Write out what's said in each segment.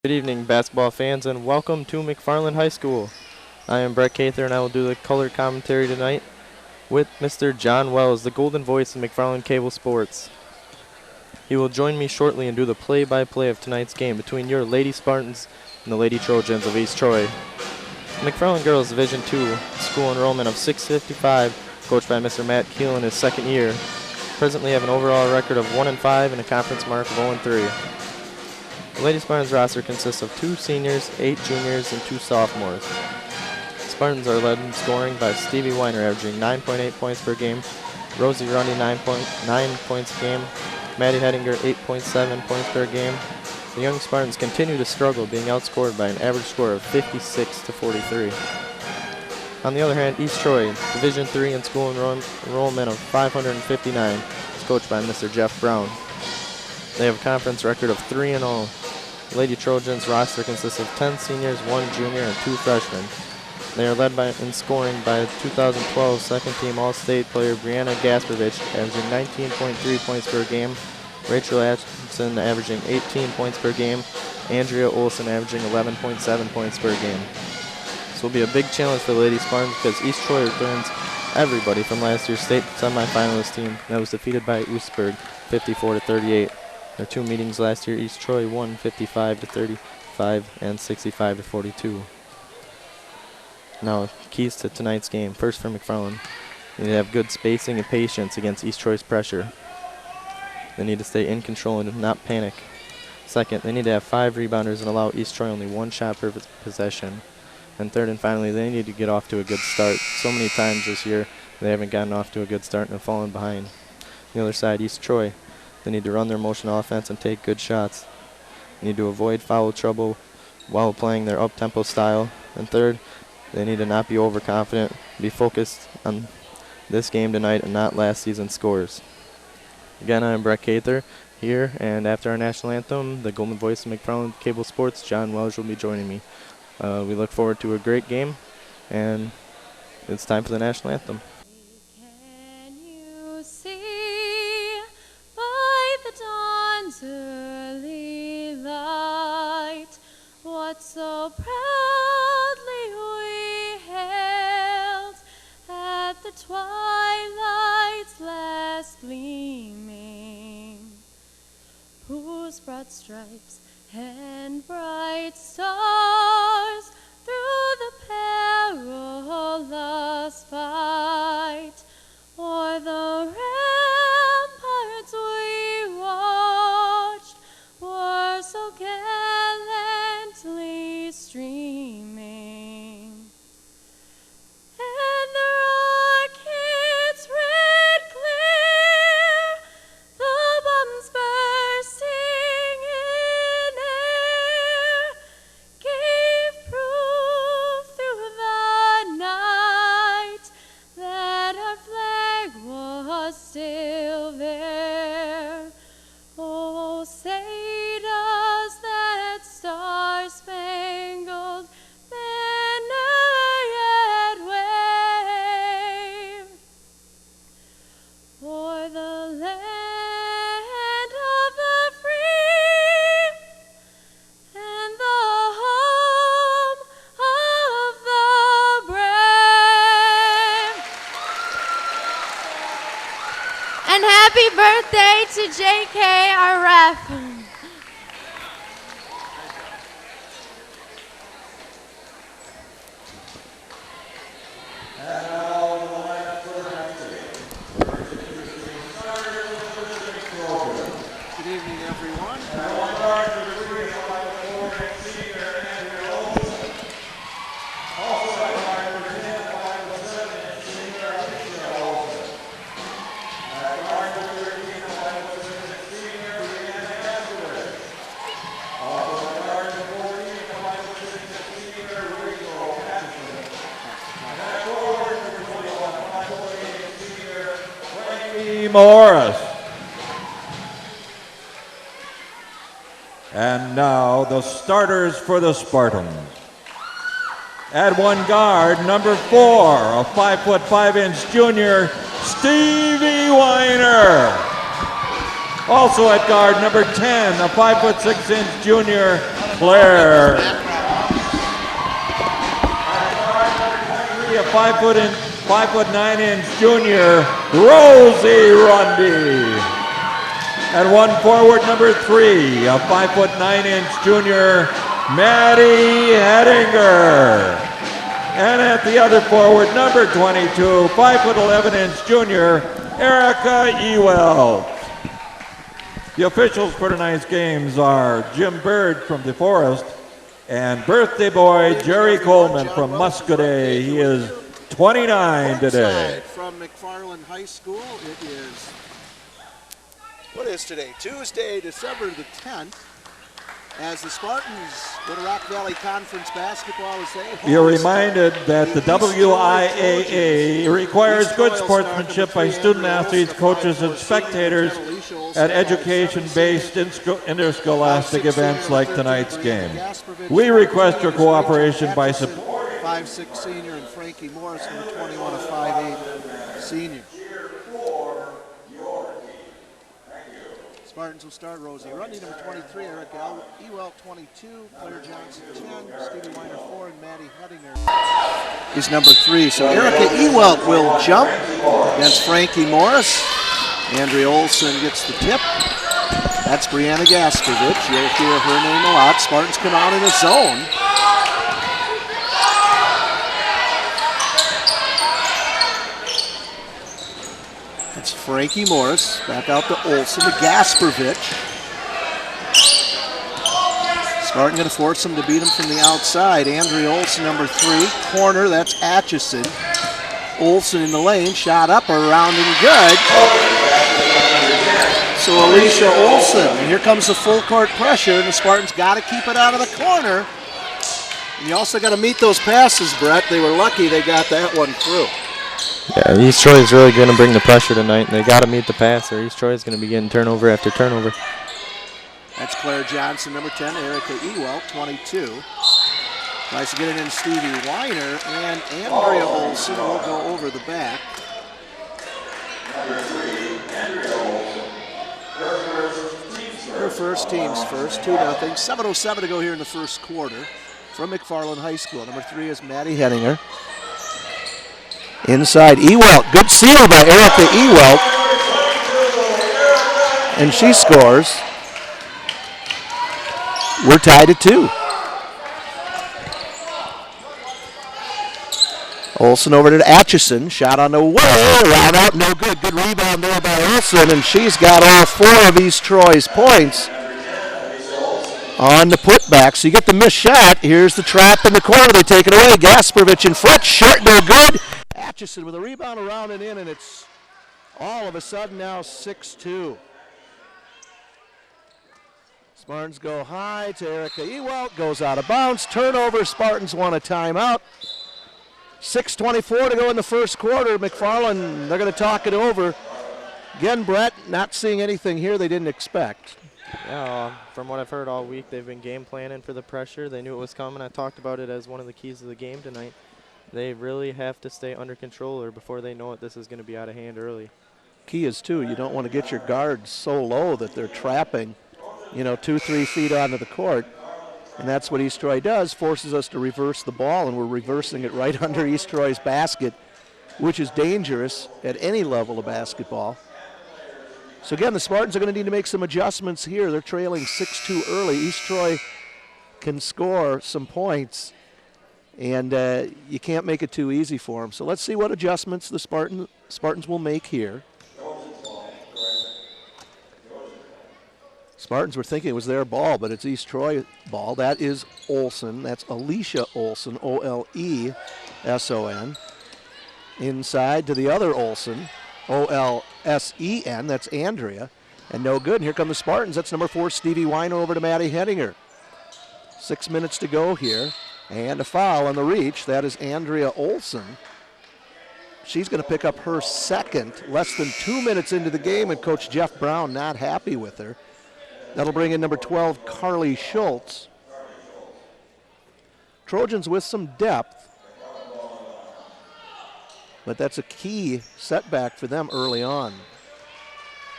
Good evening, basketball fans, and welcome to McFarland High School. I am Brett Cather, and I will do the color commentary tonight with Mr. John Wells, the golden voice of McFarland Cable Sports. He will join me shortly and do the play-by-play of tonight's game between your Lady Spartans and the Lady Trojans of East Troy. McFarland Girls Division II school enrollment of 655, coached by Mr. Matt Keel in his second year, presently have an overall record of 1-5 and a conference mark of 0-3. The Lady Spartans roster consists of 2 seniors, 8 juniors, and 2 sophomores. Spartans are led in scoring by Stevie Weiner, averaging 9.8 points per game, Rosie Rundy 9.9 points a game, Maddie Hedinger 8.7 points per game. The young Spartans continue to struggle, being outscored by an average score of 56-43. On the other hand, East Troy, Division III in school enrollment of 559, is coached by Mr. Jeff Brown. They have a conference record of 3-0. The Lady Trojans roster consists of 10 seniors, 1 junior, and 2 freshmen. They are led in scoring by 2012 second-team All-State player Brianna Gasperovich, averaging 19.3 points per game, Rachel Atchison averaging 18 points per game, Andrea Olson averaging 11.7 points per game. This will be a big challenge for the Lady Spartans because East Troy returns everybody from last year's state semifinalist team that was defeated by Oostburg 54-38. Their 2 meetings last year, East Troy won 55-35 and 65-42. Now, keys to tonight's game. First for McFarland, they need to have good spacing and patience against East Troy's pressure. They need to stay in control and not panic. Second, they need to have 5 rebounders and allow East Troy only 1 shot per possession. And third and finally, they need to get off to a good start. So many times this year, they haven't gotten off to a good start and have fallen behind. On the other side, East Troy, they need to run their motion offense and take good shots. They need to avoid foul trouble while playing their up-tempo style. And third, they need to not be overconfident, be focused on this game tonight and not last season's scores. Again, I'm Brett Cather here, and after our national anthem, the golden voice of McFarland Cable Sports, John Welsh, will be joining me. We look forward to a great game, and it's time for the national anthem. Early light, what so proudly we hailed at the twilight's last gleaming, whose broad stripes and bright stars through the perilous fight o'er the ramparts we watched were so gallantly streaming, and the rockets red clear, the bombs bursting in air, gave proof through the night that our flag was still there. Oh, say does that star-spangled banner yet wave o'er the land of the free and the home of the brave? And happy birthday to JK, our ref. Good evening, everyone. Morris. And now the starters for the Spartans. At one guard, number 4, a 5'5" junior, Stevie Weiner. Also at guard, number 10, a 5'6" junior, Claire. A 5'9" junior, Rosie Rundy. At one forward, number 3, a 5'9" junior, Maddie Hedinger. And at the other forward, number 22, 5'11" junior, Erica Ewell. The officials for tonight's games are Jim Bird from DeForest and birthday boy Jerry Coleman from Muscadet. He is 29 today. From McFarland High School, it is, what is today? Tuesday, December the 10th. As the Spartans go to Rock Valley Conference basketball as they host. You're reminded that the WIAA requires good sportsmanship by student athletes, coaches, and spectators at education-based interscholastic events like tonight's game. We request your cooperation by supporting 5'6" senior and Frankie Morris, number 21, a 5'8" senior. Spartans will start Rosie Rundy, number 23, Erica Ewell, 22, Claire Johnson, 10, Stevie Weiner, 4, and Maddie Hedinger is number 3. So Erica Ewell will jump against Frankie Morris. Andrea Olson gets the tip. That's Brianna Gaskovich. You'll hear her name a lot. Spartans come out in a zone. It's Frankie Morris, back out to Olson, to Gaspervich. Spartan going to force him to beat him from the outside. Andrea Olson, number 3, corner, that's Atchison. Olson in the lane, shot up, around and good. So Alicia Olson, and here comes the full court pressure, and the Spartans got to keep it out of the corner. And you also got to meet those passes, Brett. They were lucky they got that one through. Yeah, East Troy is really going to bring the pressure tonight, and they got to meet the passer. East Troy is going to be getting turnover after turnover. That's Claire Johnson, number 10, Erica Ewell, 22. Tries to get it in Stevie Weiner, and Andrea Olson will go over the back. Her first, team's first, 2-0. 7:07 to go here in the first quarter from McFarland High School. Number 3 is Maddie Hedinger. Inside, Ewell. Good seal by Erica Ewell. And she scores. We're tied at 2. Olson over to Atchison. Shot on the way. Round out, no good. Good rebound there by Olson. And she's got all 4 of East Troy's points on the putback. So you get the missed shot. Here's the trap in the corner. They take it away. Gaspervich in front. Short, no good. Atchison with a rebound around and in, and it's all of a sudden now 6-2. Spartans go high to Erica Ewell. Goes out of bounds. Turnover. Spartans want a timeout. 6:24 to go in the first quarter. McFarland, they're going to talk it over. Again, Brett, not seeing anything here they didn't expect. Yeah, from what I've heard all week, they've been game planning for the pressure. They knew it was coming. I talked about it as one of the keys of the game tonight. They really have to stay under control, or before they know it, this is going to be out of hand early. Key is, too, you don't want to get your guards so low that they're trapping, 2-3 feet onto the court. And that's what East Troy does, forces us to reverse the ball, and we're reversing it right under East Troy's basket, which is dangerous at any level of basketball. So again, the Spartans are going to need to make some adjustments here. They're trailing 6-2 early. East Troy can score some points, and you can't make it too easy for them. So let's see what adjustments the Spartans will make here. Spartans were thinking it was their ball, but it's East Troy ball. That is Olson. That's Alicia Olson, O-L-E-S-O-N. Inside to the other Olson, O-L-S-E-N. That's Andrea. And no good. And here come the Spartans. That's number 4, Stevie Weiner, over to Maddie Hedinger. 6 minutes to go here. And a foul on the reach. That is Andrea Olson. She's going to pick up her second, less than 2 minutes into the game, and Coach Jeff Brown not happy with her. That'll bring in number 12, Carly Schultz. Trojans with some depth, but that's a key setback for them early on.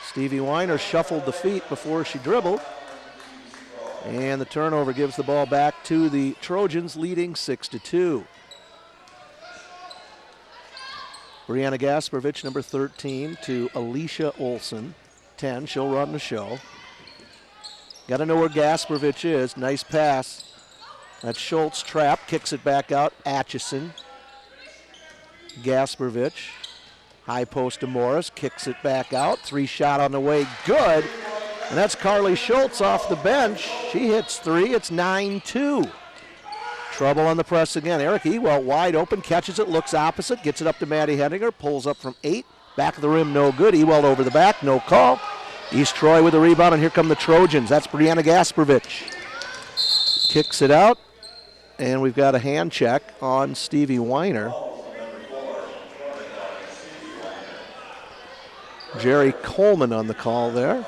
Stevie Weiner shuffled the feet before she dribbled. And the turnover gives the ball back to the Trojans, leading 6-2. Brianna Gasparovich, number 13, to Alicia Olson, 10. She'll run the show. Got to know where Gasparovich is. Nice pass. That's Schultz. Trap. Kicks it back out. Atchison. Gasparovich. High post to Morris. Kicks it back out. 3 shot on the way. Good. And that's Carly Schultz off the bench. She hits 3. It's 9-2. Trouble on the press again. Erica Ewell wide open. Catches it. Looks opposite. Gets it up to Maddie Henninger. Pulls up from 8. Back of the rim. No good. Ewell over the back. No call. East Troy with the rebound, and here come the Trojans. That's Brianna Gasparovich. Kicks it out, and we've got a hand check on Stevie Weiner. Jerry Coleman on the call there.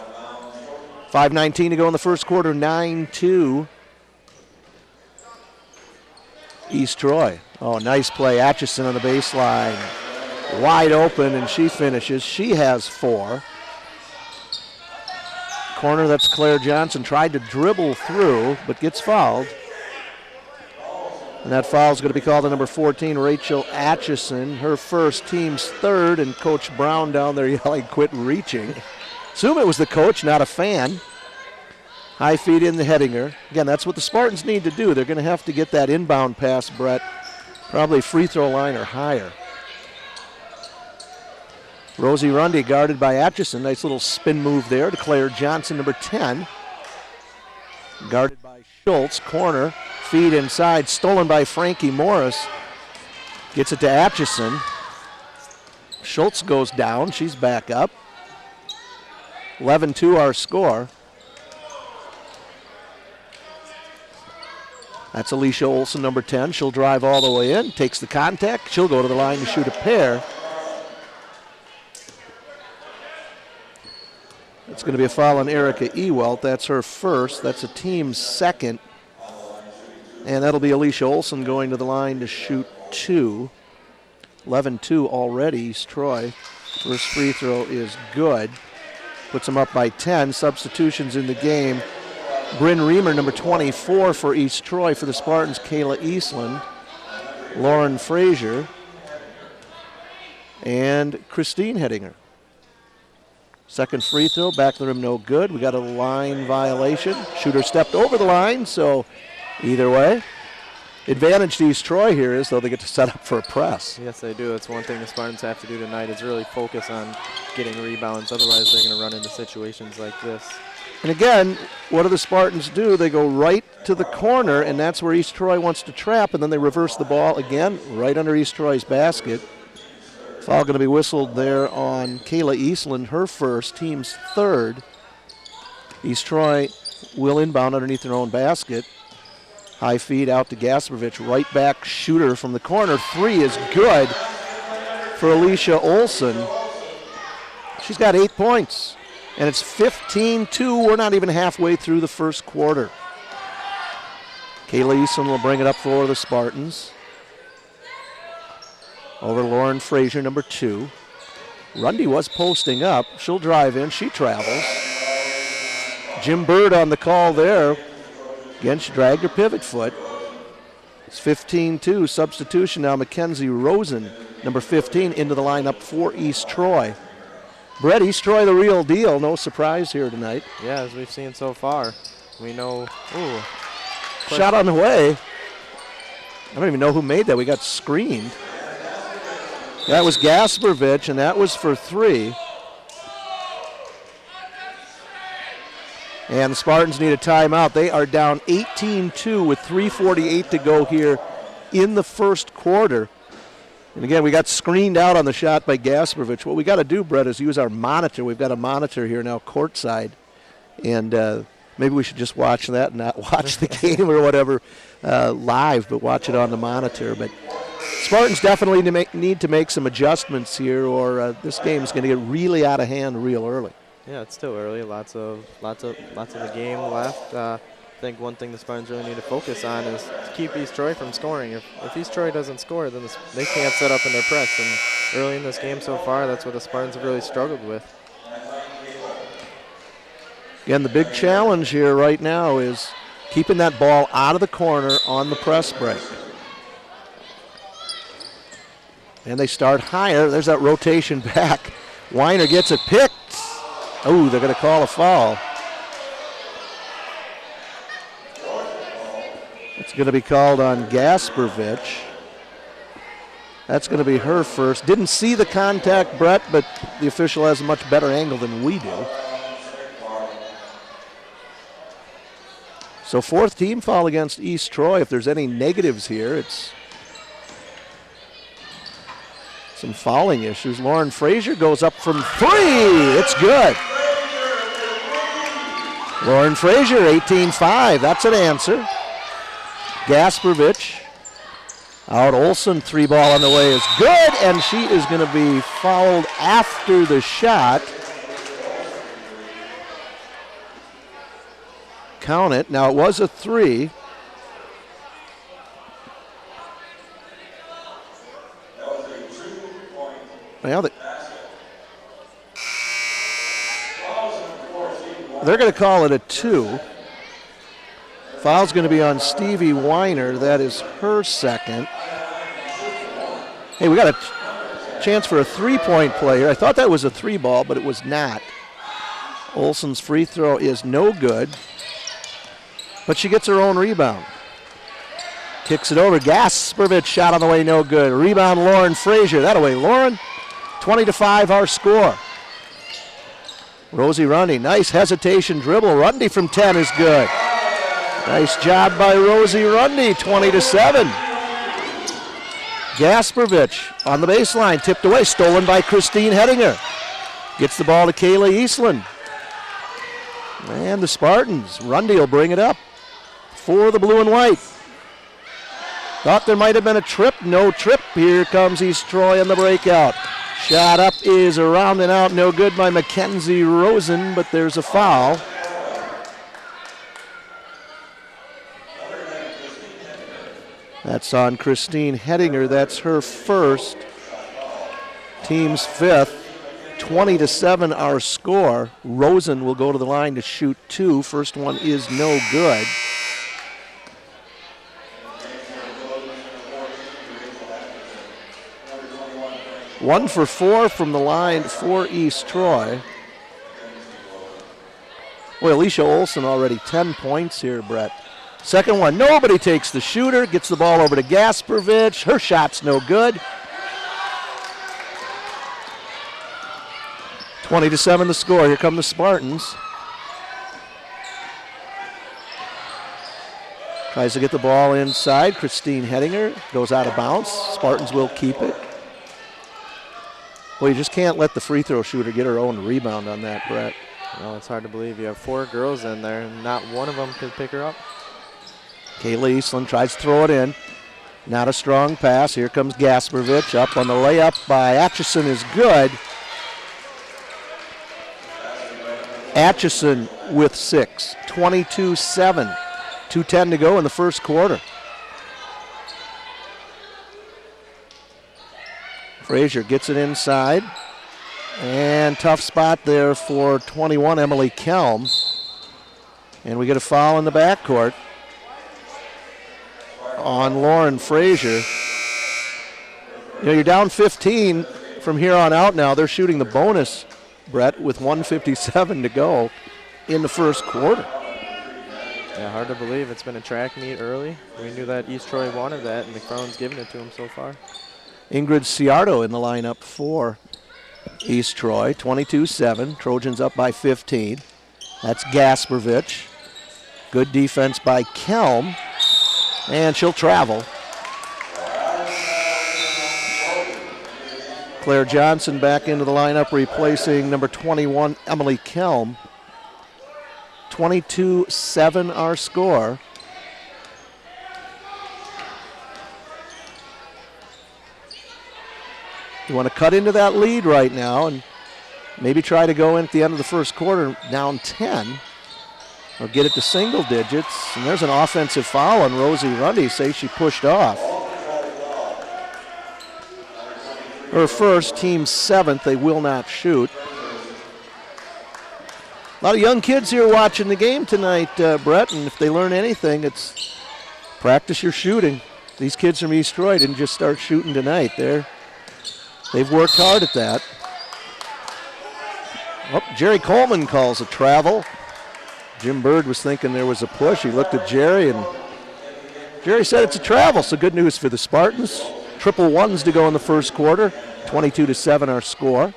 5:19 to go in the first quarter, 9-2. East Troy. Oh, nice play. Atchison on the baseline. Wide open, and she finishes. She has 4. Corner, that's Claire Johnson. Tried to dribble through, but gets fouled. And that foul is going to be called on number 14, Rachel Atchison. Her first, team's 3rd, and Coach Brown down there yelling, quit reaching. Assume it was the coach, not a fan. High feed in the Hettinger. Again, that's what the Spartans need to do. They're going to have to get that inbound pass, Brett, probably free throw line or higher. Rosie Rundy guarded by Atchison. Nice little spin move there to Claire Johnson, number 10. Guarded by Schultz. Corner. Feed inside. Stolen by Frankie Morris. Gets it to Atchison. Schultz goes down. She's back up. 11-2 our score. That's Alicia Olson, number 10. She'll drive all the way in. Takes the contact. She'll go to the line to shoot a pair. It's going to be a foul on Erica Ewelt. That's her first. That's a team's 2nd. And that'll be Alicia Olson going to the line to shoot 2. 11-2 already, East Troy. First free throw is good. Puts them up by 10. Substitutions in the game. Bryn Reamer, number 24 for East Troy. For the Spartans, Kayla Eastland. Lauren Frazier. And Christine Hettinger. Second free throw, back of the rim, no good. We got a line violation. Shooter stepped over the line, so either way. Advantage to East Troy here is, though, they get to set up for a press. Yes, they do. That's one thing the Spartans have to do tonight is really focus on getting rebounds. Otherwise, they're going to run into situations like this. And again, what do the Spartans do? They go right to the corner, and that's where East Troy wants to trap, and then they reverse the ball again right under East Troy's basket. Foul going to be whistled there on Kayla Eastland, her first, team's 3rd. East Troy will inbound underneath their own basket. High feed out to Gasparovich, right back shooter from the corner. 3 is good for Alicia Olson. She's got 8 points, and it's 15-2. We're not even halfway through the first quarter. Kayla Eastland will bring it up for the Spartans. Over to Lauren Frazier, number 2. Rundy was posting up. She'll drive in. She travels. Jim Bird on the call there. Again, she dragged her pivot foot. It's 15-2. Substitution now, Mackenzie Rosen, number 15, into the lineup for East Troy. Brett, East Troy, the real deal. No surprise here tonight. Yeah, as we've seen so far. We know. Ooh. Shot on the way. I don't even know who made that. We got screened. That was Gasparovich, and that was for 3. And the Spartans need a timeout. They are down 18-2 with 3:48 to go here in the first quarter. And again, we got screened out on the shot by Gasparovich. What we got to do, Brett, is use our monitor. We've got a monitor here now courtside. And maybe we should just watch that and not watch the game or whatever live, but watch it on the monitor. But Spartans definitely need to make some adjustments here, or this game is going to get really out of hand real early. Yeah, it's still early. Lots of the game left. I think one thing the Spartans really need to focus on is to keep East Troy from scoring. If East Troy doesn't score, then they can't set up in their press. And early in this game so far, that's what the Spartans have really struggled with. Again, the big challenge here right now is keeping that ball out of the corner on the press break. And they start higher. There's that rotation back. Weiner gets it picked. Oh, they're going to call a foul. It's going to be called on Gasperovich. That's going to be her first. Didn't see the contact, Brett, but the official has a much better angle than we do. So fourth team foul against East Troy. If there's any negatives here, it's some fouling issues. Lauren Frazier goes up from 3. It's good. Lauren Frazier, 18-5. That's an answer. Gasperovich out. Olsen, 3 ball on the way is good, and she is going to be fouled after the shot. Count it. Now it was a 3. Well, they're going to call it a 2. Foul's going to be on Stevie Weiner. That is her second. Hey, we got a chance for a 3-point play here. I thought that was a 3 ball, but it was not. Olsen's free throw is no good, but she gets her own rebound. Kicks it over. Gasperovich shot on the way, no good. Rebound, Lauren Frazier. That away, Lauren. 20-5 our score. Rosie Rundy, nice hesitation dribble. Rundy from 10 is good. Nice job by Rosie Rundy, 20-7. Gasperovich on the baseline, tipped away, stolen by Christine Hedinger. Gets the ball to Kayla Eastland. And the Spartans, Rundy will bring it up for the blue and white. Thought there might have been a trip, no trip. Here comes East Troy in the breakout. Shot up is around and out, no good by Mackenzie Rosen, but there's a foul. That's on Christine Hedinger. That's her first. Team's 5th. 20-7 our score. Rosen will go to the line to shoot 2. First one is no good. One for 4 from the line for East Troy. Well, Alicia Olsen already 10 points here, Brett. Second one, nobody takes the shooter, gets the ball over to Gasperovich. Her shot's no good. 20-7 the score. Here come the Spartans. Tries to get the ball inside. Christine Hedinger goes out of bounds. Spartans will keep it. Well, you just can't let the free throw shooter get her own rebound on that, Brett. Well, it's hard to believe. You have 4 girls in there, and not one of them could pick her up. Kayla Eastland tries to throw it in. Not a strong pass. Here comes Gasperovich. Up on the layup by Atchison is good. Atchison with 6. 22-7. 2:10 to go in the first quarter. Frazier gets it inside. And tough spot there for 21, Emily Kelm. And we get a foul in the backcourt on Lauren Frazier. You know, you're down 15 from here on out now. They're shooting the bonus, Brett, with 1:57 to go in the first quarter. Yeah, hard to believe. It's been a track meet early. We knew that East Troy wanted that, and McFarland's given it to them so far. Ingrid Ciardo in the lineup for East Troy, 22-7. Trojans up by 15. That's Gasperovich. Good defense by Kelm. And she'll travel. Claire Johnson back into the lineup, replacing number 21, Emily Kelm. 22-7 our score. You want to cut into that lead right now and maybe try to go in at the end of the first quarter down 10 or get it to single digits. And there's an offensive foul on Rosie Rundy. Say she pushed off. Her first, team 7th. They will not shoot. A lot of young kids here watching the game tonight, Brett, and if they learn anything, it's practice your shooting. These kids from East Troy didn't just start shooting tonight. They've worked hard at that. Oh, Jerry Coleman calls a travel. Jim Bird was thinking there was a push. He looked at Jerry, and Jerry said it's a travel, so good news for the Spartans. Triple ones to go in the first quarter. 22-7 our score.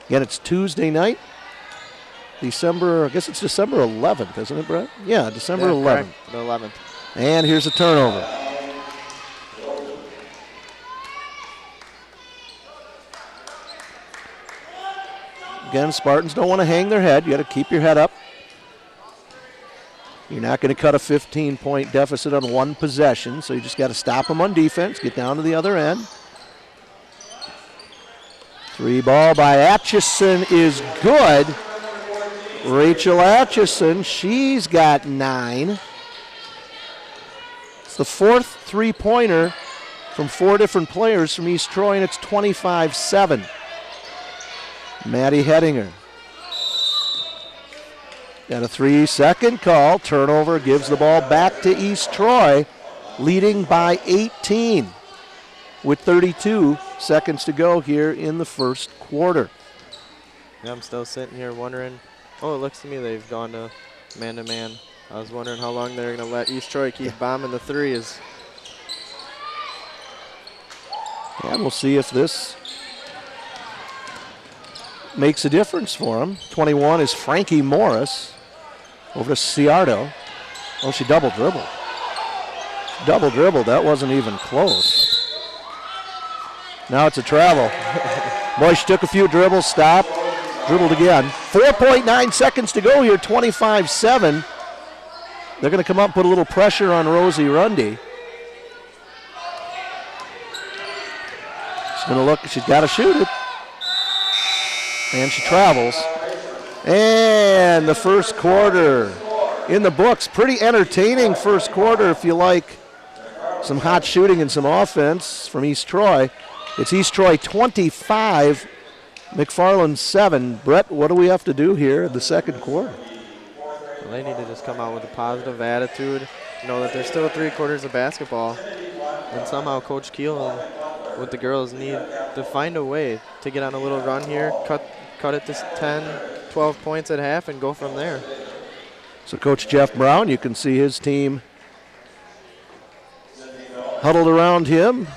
Again, it's Tuesday night. I guess it's December 11th, isn't it, Brett? Yeah, December 11th. Correct. The 11th. And here's a turnover. Again, Spartans don't want to hang their head. You got to keep your head up. You're not going to cut a 15-point deficit on one possession, so you just got to stop them on defense, get down to the other end. 3 ball by Atchison is good. Rachel Atchison, she's got 9. It's the 4th three-pointer from 4 different players from East Troy, and it's 25-7. Maddie Hedinger. Got a 3-second call. Turnover gives the ball back to East Troy, leading by 18 with 32 seconds to go here in the first quarter. Yeah, I'm still sitting here wondering. Oh, it looks to me they've gone to man-to-man. I was wondering how long they're going to let East Troy keep bombing the threes. And we'll see if this makes a difference for them. 21 is Frankie Morris over to Ciardo. Oh, she double dribbled. Double dribbled. That wasn't even close. Now it's a travel. Boy, she took a few dribbles, stopped, dribbled again. 4.9 seconds to go here, 25-7. They're going to come up and put a little pressure on Rosie Rundy. She's going to look. She's got to shoot it. And she travels. And the first quarter in the books. Pretty entertaining first quarter if you like some hot shooting and some offense from East Troy. It's East Troy 25, McFarland 7. Brett, what do we have to do here in the second quarter? Well, they need to just come out with a positive attitude, know that there's still 3 quarters of basketball, and somehow Coach Keel with the girls need to find a way to get on a little run here, cut it to 10, 12 points at half, and go from there. So Coach Jeff Brown, you can see his team huddled around him,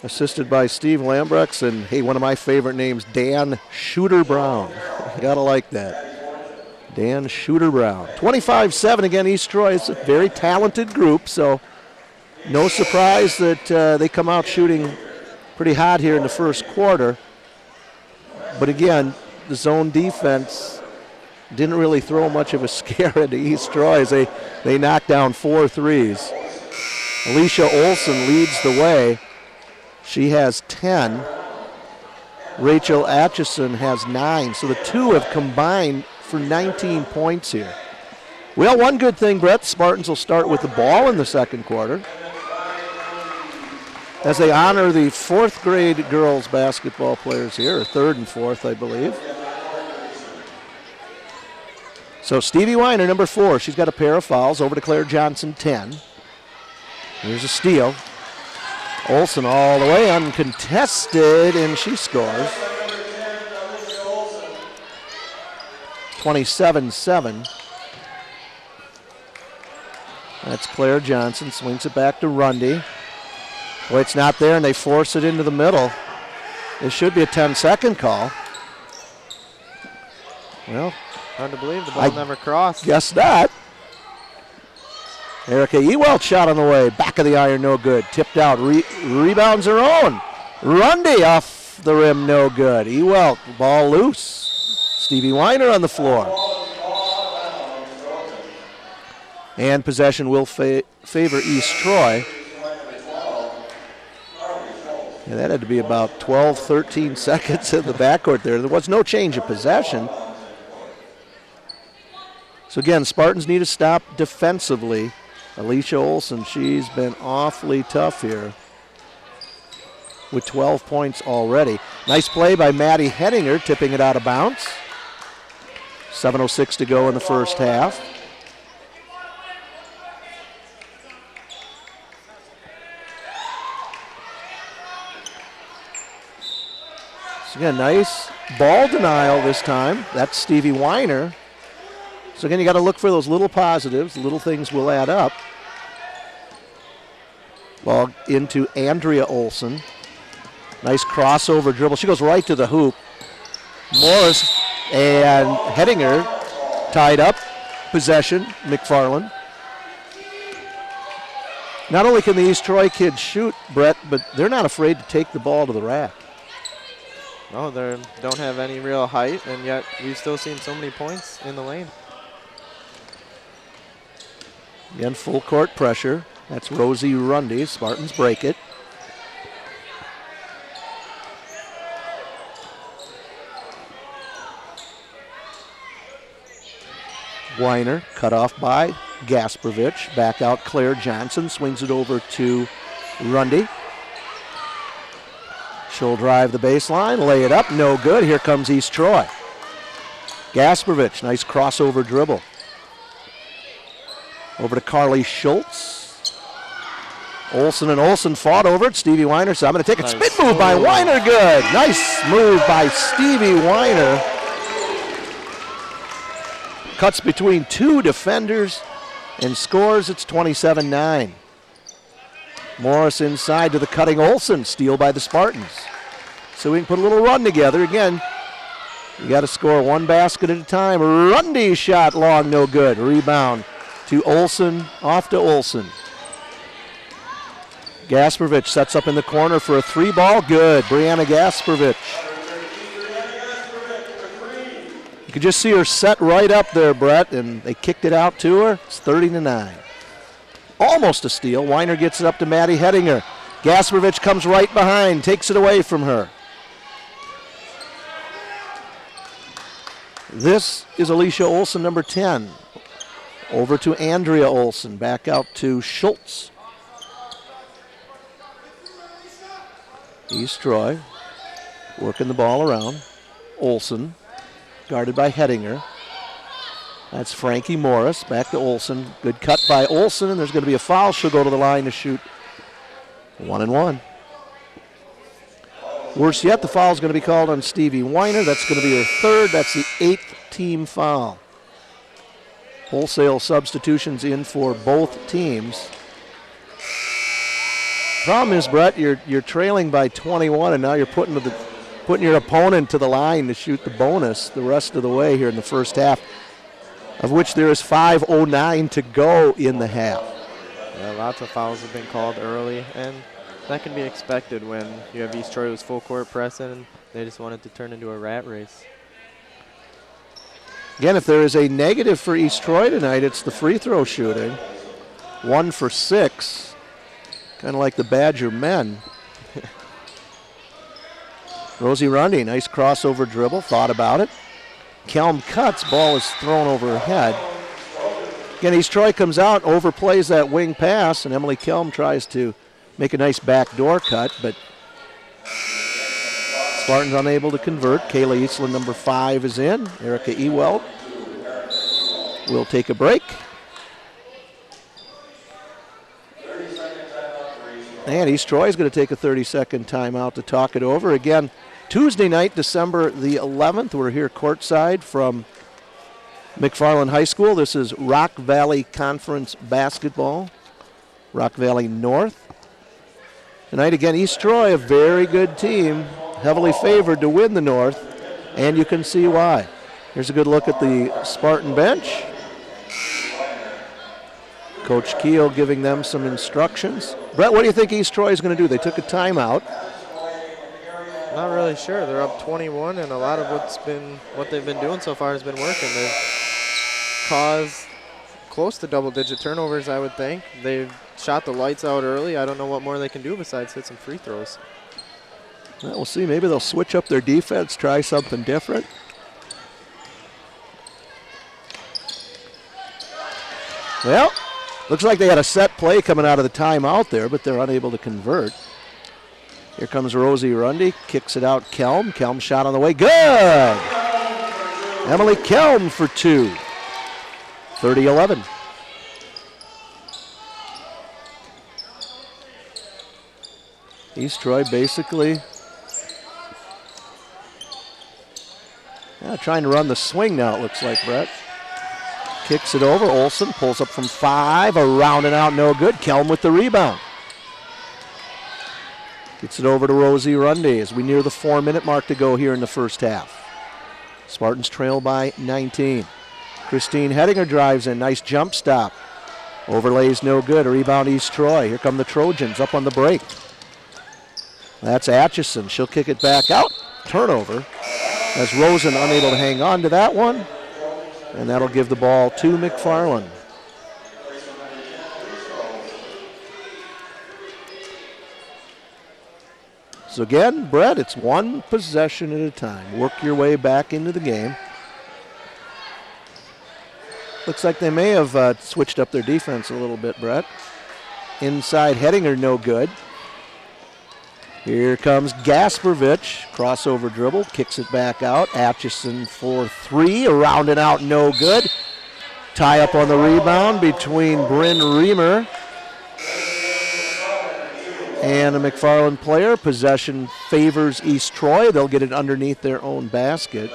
assisted by Steve Lambrechts and, hey, one of my favorite names, Dan Shooter Brown. Gotta like that. Dan Shooter Brown. 25-7 again, East Troy. It's a very talented group, so no surprise that they come out shooting pretty hot here in the first quarter. But again, the zone defense didn't really throw much of a scare into East Troy as they knocked down 4 threes. Alicia Olson leads the way. She has 10. Rachel Atchison has 9. So the two have combined for 19 points here. Well, one good thing, Brett, Spartans will start with the ball in the second quarter as they honor the 4th grade girls basketball players here, or 3rd and 4th, I believe. So Stevie Weiner, number 4, she's got a pair of fouls. Over to Claire Johnson, 10. Here's a steal. Olson all the way uncontested, and she scores. 27-7. That's Claire Johnson, swings it back to Rundy. Boy, it's not there, and they force it into the middle. It should be a 10-second call. Well, hard to believe the ball never crossed. Guess not. Erica Ewelt shot on the way. Back of the iron, no good. Tipped out. Rebounds her own. Rundy off the rim, no good. Ewelt, ball loose. Stevie Weiner on the floor. And possession will favor East Troy. Yeah, that had to be about 12, 13 seconds in the backcourt there. There was no change of possession. So again, Spartans need to stop defensively. Alicia Olson, she's been awfully tough here with 12 points already. Nice play by Maddie Hedinger, tipping it out of bounds. 7:06 to go in the first half. So again, nice ball denial this time. That's Stevie Weiner. So again, you got to look for those little positives. Little things will add up. Ball into Andrea Olson. Nice crossover dribble. She goes right to the hoop. Morris and Hettinger tied up. Possession, McFarland. Not only can the East Troy kids shoot, Brett, but they're not afraid to take the ball to the rack. No, they don't have any real height, and yet we've still seen so many points in the lane. Again, full court pressure. That's Rosie Rundy. Spartans break it. Weiner cut off by Gasparovich. Back out Claire Johnson. Swings it over to Rundy. She'll drive the baseline, lay it up, no good. Here comes East Troy. Gasparovich, nice crossover dribble. Over to Carly Schultz. Olson and Olson fought over it. Stevie Weiner, so I'm going to take it. Nice. Spin move by Weiner, good. Nice move by Stevie Weiner. Cuts between two defenders and scores. It's 27-9. Morris inside to the cutting Olson. Steal by the Spartans. So we can put a little run together. Again, you got to score one basket at a time. Rundy shot long, no good. Rebound to Olson, off to Olson. Gasparovich sets up in the corner for a three ball. Good. Brianna Gasparovich. You could just see her set right up there, Brett, and they kicked it out to her. It's 30-9. Almost a steal. Weiner gets it up to Maddie Hettinger. Gasparovich comes right behind, takes it away from her. This is Alicia Olson, number 10. Over to Andrea Olson. Back out to Schultz. East Troy working the ball around. Olson guarded by Hettinger. That's Frankie Morris. Back to Olson. Good cut by Olson, and there's going to be a foul. She'll go to the line to shoot 1-1. Worse yet, the foul is going to be called on Stevie Weiner. That's going to be her third. That's the 8th team foul. Wholesale substitutions in for both teams. Problem is, Brett, you're trailing by 21, and now you're putting your opponent to the line to shoot the bonus the rest of the way here in the first half, of which there is 5:09 to go in the half. Yeah, lots of fouls have been called early, and that can be expected when you have East Troy who's full court pressing, and they just wanted to turn into a rat race. Again, if there is a negative for East Troy tonight, it's the free throw shooting. 1 for 6, kind of like the Badger men. Rosie Rundy, nice crossover dribble, thought about it. Kelm cuts, ball is thrown over her head. Again, East Troy comes out, overplays that wing pass, and Emily Kelm tries to make a nice backdoor cut, but Spartans unable to convert. Kayla Eastland, number 5, is in. Erica Ewell will take a break. And East Troy is going to take a 30-second timeout to talk it over. Again, Tuesday night, December the 11th, we're here courtside from McFarland High School. This is Rock Valley Conference basketball, Rock Valley North. Tonight, again, East Troy, a very good team, heavily favored to win the North, and you can see why. Here's a good look at the Spartan bench. Coach Keel giving them some instructions. Brett, what do you think East Troy is going to do? They took a timeout. Not really sure. They're up 21, and a lot of what they've been doing so far has been working. They've caused close to double-digit turnovers, I would think. They've shot the lights out early. I don't know what more they can do besides hit some free throws. Well, we'll see. Maybe they'll switch up their defense, try something different. Well, looks like they had a set play coming out of the timeout there, but they're unable to convert. Here comes Rosie Rundy, kicks it out Kelm. Kelm shot on the way, good! Emily Kelm for 2. 30-11. East Troy basically trying to run the swing now, it looks like, Brett. Kicks it over. Olson pulls up from 5. Around and out, no good. Kelm with the rebound. Gets it over to Rosie Rundy as we near the 4-minute mark to go here in the first half. Spartans trail by 19. Christine Hedinger drives in. Nice jump stop. Overlays no good. A rebound East Troy. Here come the Trojans up on the break. That's Atchison. She'll kick it back out. Turnover as Rosen unable to hang on to that one. And that'll give the ball to McFarland. So again, Brett, it's one possession at a time. Work your way back into the game. Looks like they may have switched up their defense a little bit, Brett. Inside Hedinger, no good. Here comes Gasperovich. Crossover dribble, kicks it back out. Atchison for 3, around and out, no good. Tie up on the rebound between Bryn Reamer and a McFarland player. Possession favors East Troy. They'll get it underneath their own basket.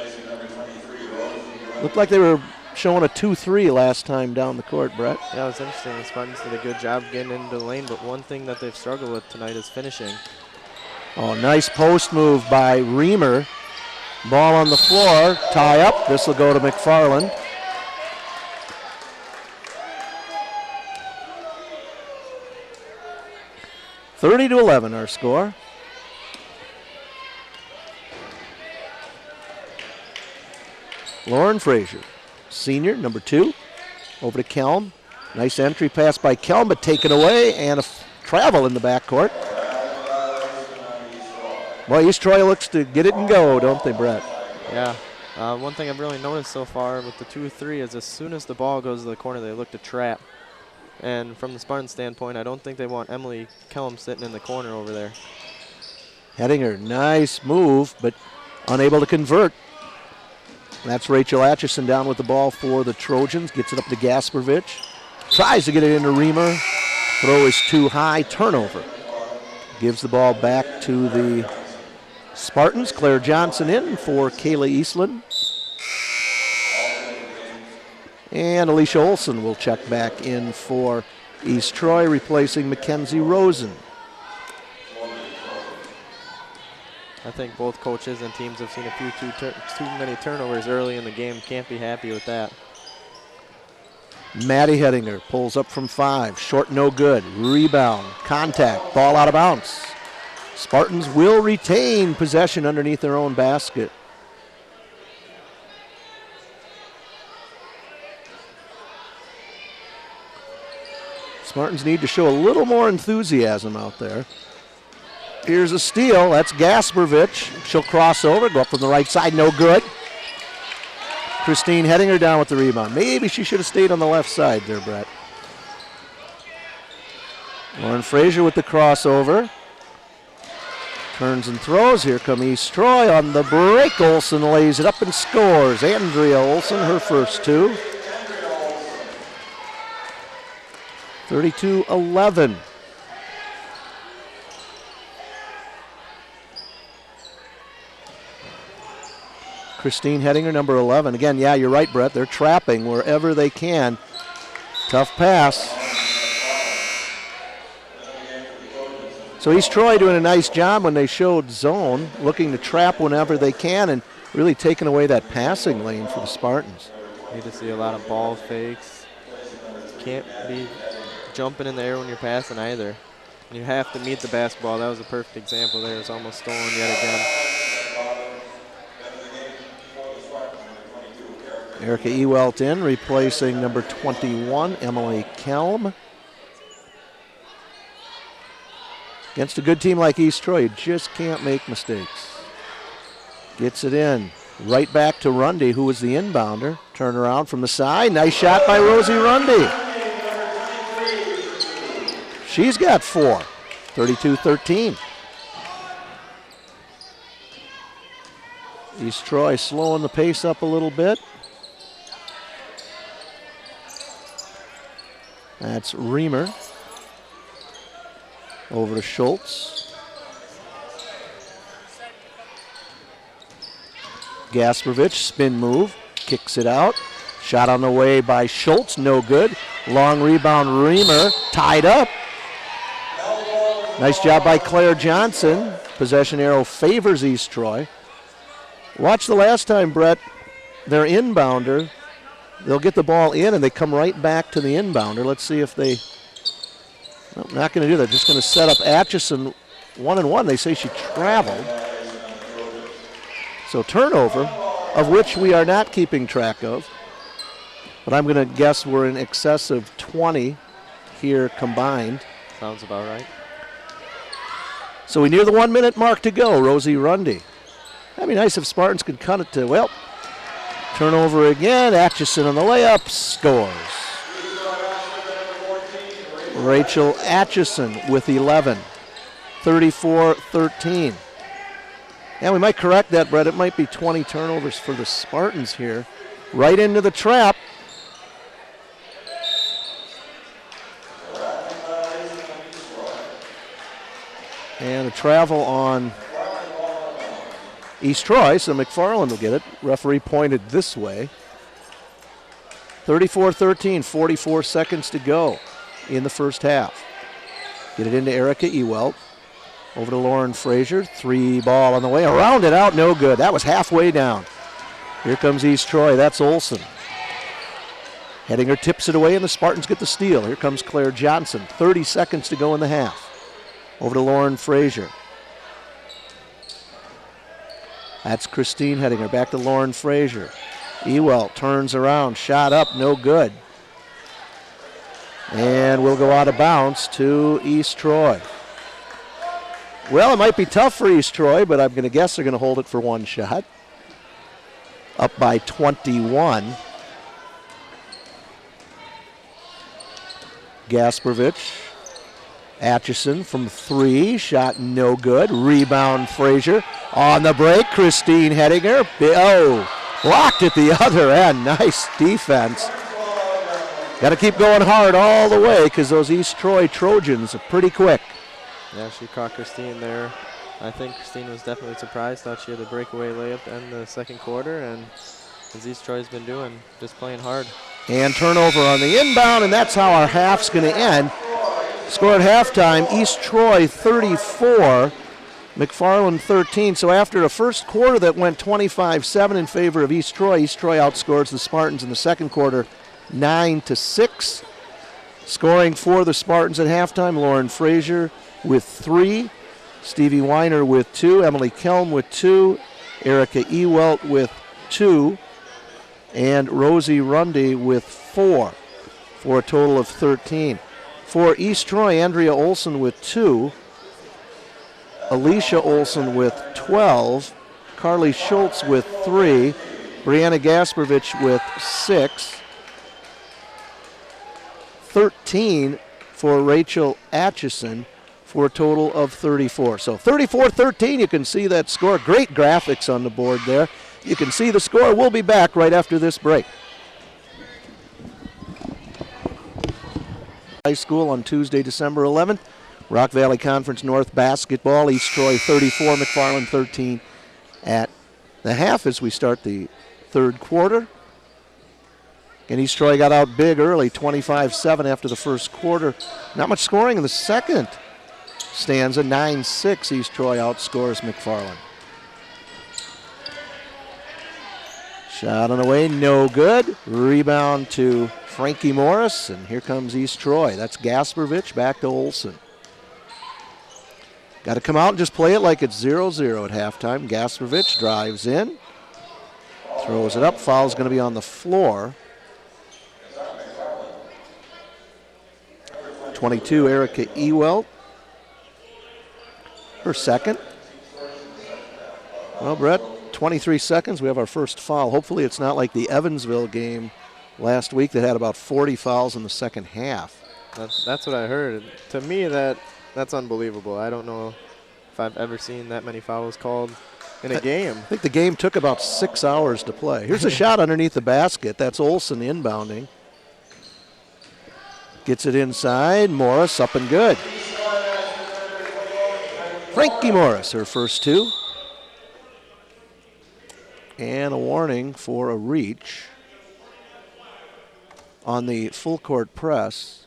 Looked like they were showing a 2-3 last time down the court, Brett. Yeah, it was interesting. The Spartans did a good job getting into the lane, but one thing that they've struggled with tonight is finishing. Oh, nice post move by Reamer. Ball on the floor, tie up. This will go to McFarland. (30-11) our score. Lauren Frazier, senior, number 2, over to Kelm. Nice entry pass by Kelm, but taken away, and a travel in the backcourt. Well, East Troy looks to get it and go, don't they, Brett? Yeah. One thing I've really noticed so far with the 2-3 is as soon as the ball goes to the corner, they look to trap. And from the Spartan standpoint, I don't think they want Emily Kelm sitting in the corner over there. Hedinger, nice move, but unable to convert. That's Rachel Atchison down with the ball for the Trojans. Gets it up to Gasperovich. Tries to get it into Reamer. Throw is too high. Turnover. Gives the ball back to the Spartans. Claire Johnson in for Kayla Eastland. And Alicia Olson will check back in for East Troy, replacing Mackenzie Rosen. I think both coaches and teams have seen a few too many turnovers early in the game. Can't be happy with that. Maddie Hedinger pulls up from 5. Short, no good. Rebound, contact, ball out of bounds. Spartans will retain possession underneath their own basket. Spartans need to show a little more enthusiasm out there. Here's a steal. That's Gasperovich. She'll cross over, go up from the right side, no good. Christine Hedinger down with the rebound. Maybe she should have stayed on the left side there, Brett. Lauren Frazier with the crossover. Turns and throws. Here come East Troy on the break. Olson lays it up and scores. Andrea Olson, her first 2. 32-11. Christine Hedinger, number 11. Again, yeah, you're right, Brett. They're trapping wherever they can. Tough pass. So East Troy doing a nice job when they showed zone, looking to trap whenever they can and really taking away that passing lane for the Spartans. Need to see a lot of ball fakes. Can't be jumping in the air when you're passing either. You have to meet the basketball. That was a perfect example there. It's almost stolen yet again. Erica Ewelt in, replacing number 21, Emily Kelm. Against a good team like East Troy, you just can't make mistakes. Gets it in. Right back to Rundy, who was the inbounder. Turn around from the side. Nice shot by Rosie Rundy. She's got 4. 32-13. East Troy slowing the pace up a little bit. That's Reamer. Over to Schultz. Gasperovich, spin move, kicks it out. Shot on the way by Schultz, no good. Long rebound, Reamer, tied up. Nice job by Claire Johnson. Possession arrow favors East Troy. Watch the last time, Brett. Their inbounder, they'll get the ball in and they come right back to the inbounder. Let's see if they, no, not going to do that. Just going to set up Atchison 1-1. They say she traveled. So turnover, of which we are not keeping track of. But I'm going to guess we're in excess of 20 here combined. Sounds about right. So we near the 1 minute mark to go. Rosie Rundy. That'd be nice if Spartans could cut it to, well, turnover again. Atchison on the layup, scores. Rachel Atchison with 11. 34-13. And we might correct that, Brett. It might be 20 turnovers for the Spartans here. Right into the trap. And a travel on East Troy, so McFarland will get it. Referee pointed this way. 34-13, 44 seconds to go in the first half. Get it into Erica Ewelt. Over to Lauren Frazier. 3 ball on the way. Around it out, no good. That was halfway down. Here comes East Troy. That's Olson. Hedinger tips it away, and the Spartans get the steal. Here comes Claire Johnson. 30 seconds to go in the half. Over to Lauren Frazier. That's Christine Hedinger. Back to Lauren Frazier. Ewelt turns around. Shot up, no good. And we'll go out of bounds to East Troy. Well, it might be tough for East Troy, but I'm going to guess they're going to hold it for one shot. Up by 21. Gasperovich. Atchison from 3, shot no good. Rebound Frazier. On the break, Christine Hedinger. Oh, blocked at the other end. Nice defense. Got to keep going hard all the way because those East Troy Trojans are pretty quick. Yeah, she caught Christine there. I think Christine was definitely surprised. Thought she had a breakaway layup to end the second quarter, and as East Troy's been doing, just playing hard. And turnover on the inbound, and that's how our half's going to end. Score at halftime, East Troy 34, McFarland 13. So after a first quarter that went 25-7 in favor of East Troy outscores the Spartans in the second quarter 9-6. Scoring for the Spartans at halftime, Lauren Frazier with 3, Stevie Weiner with 2, Emily Kelm with 2, Erica Ewelt with 2, and Rosie Rundy with 4, for a total of 13. For East Troy, Andrea Olson with 2, Alicia Olson with 12, Carly Schultz with 3, Brianna Gasperovich with 6, 13 for Rachel Atchison, for a total of 34. So 34-13, you can see that score. Great graphics on the board there. You can see the score. We'll be back right after this break. High School on Tuesday, December 11th. Rock Valley Conference North basketball. East Troy 34, McFarland 13 at the half as we start the third quarter. And East Troy got out big early, 25-7 after the first quarter. Not much scoring in the second stanza. 9-6, East Troy outscores McFarland. Shot on the way, no good. Rebound to Frankie Morris, and here comes East Troy. That's Gasperovich, back to Olson. Got to come out and just play it like it's 0-0 at halftime. Gasperovich drives in, throws it up. Foul's going to be on the floor. 22, Erica Ewelt. Her second. Well, Brett, 23 seconds. We have our first foul. Hopefully it's not like the Evansville game last week that had about 40 fouls in the second half. That's what I heard. To me, that's unbelievable. I don't know if I've ever seen that many fouls called in a game. I think the game took about 6 hours to play. Here's a shot underneath the basket. That's Olson inbounding. Gets it inside. Morris up and good. Frankie Morris, her first two. And a warning for a reach on the full court press.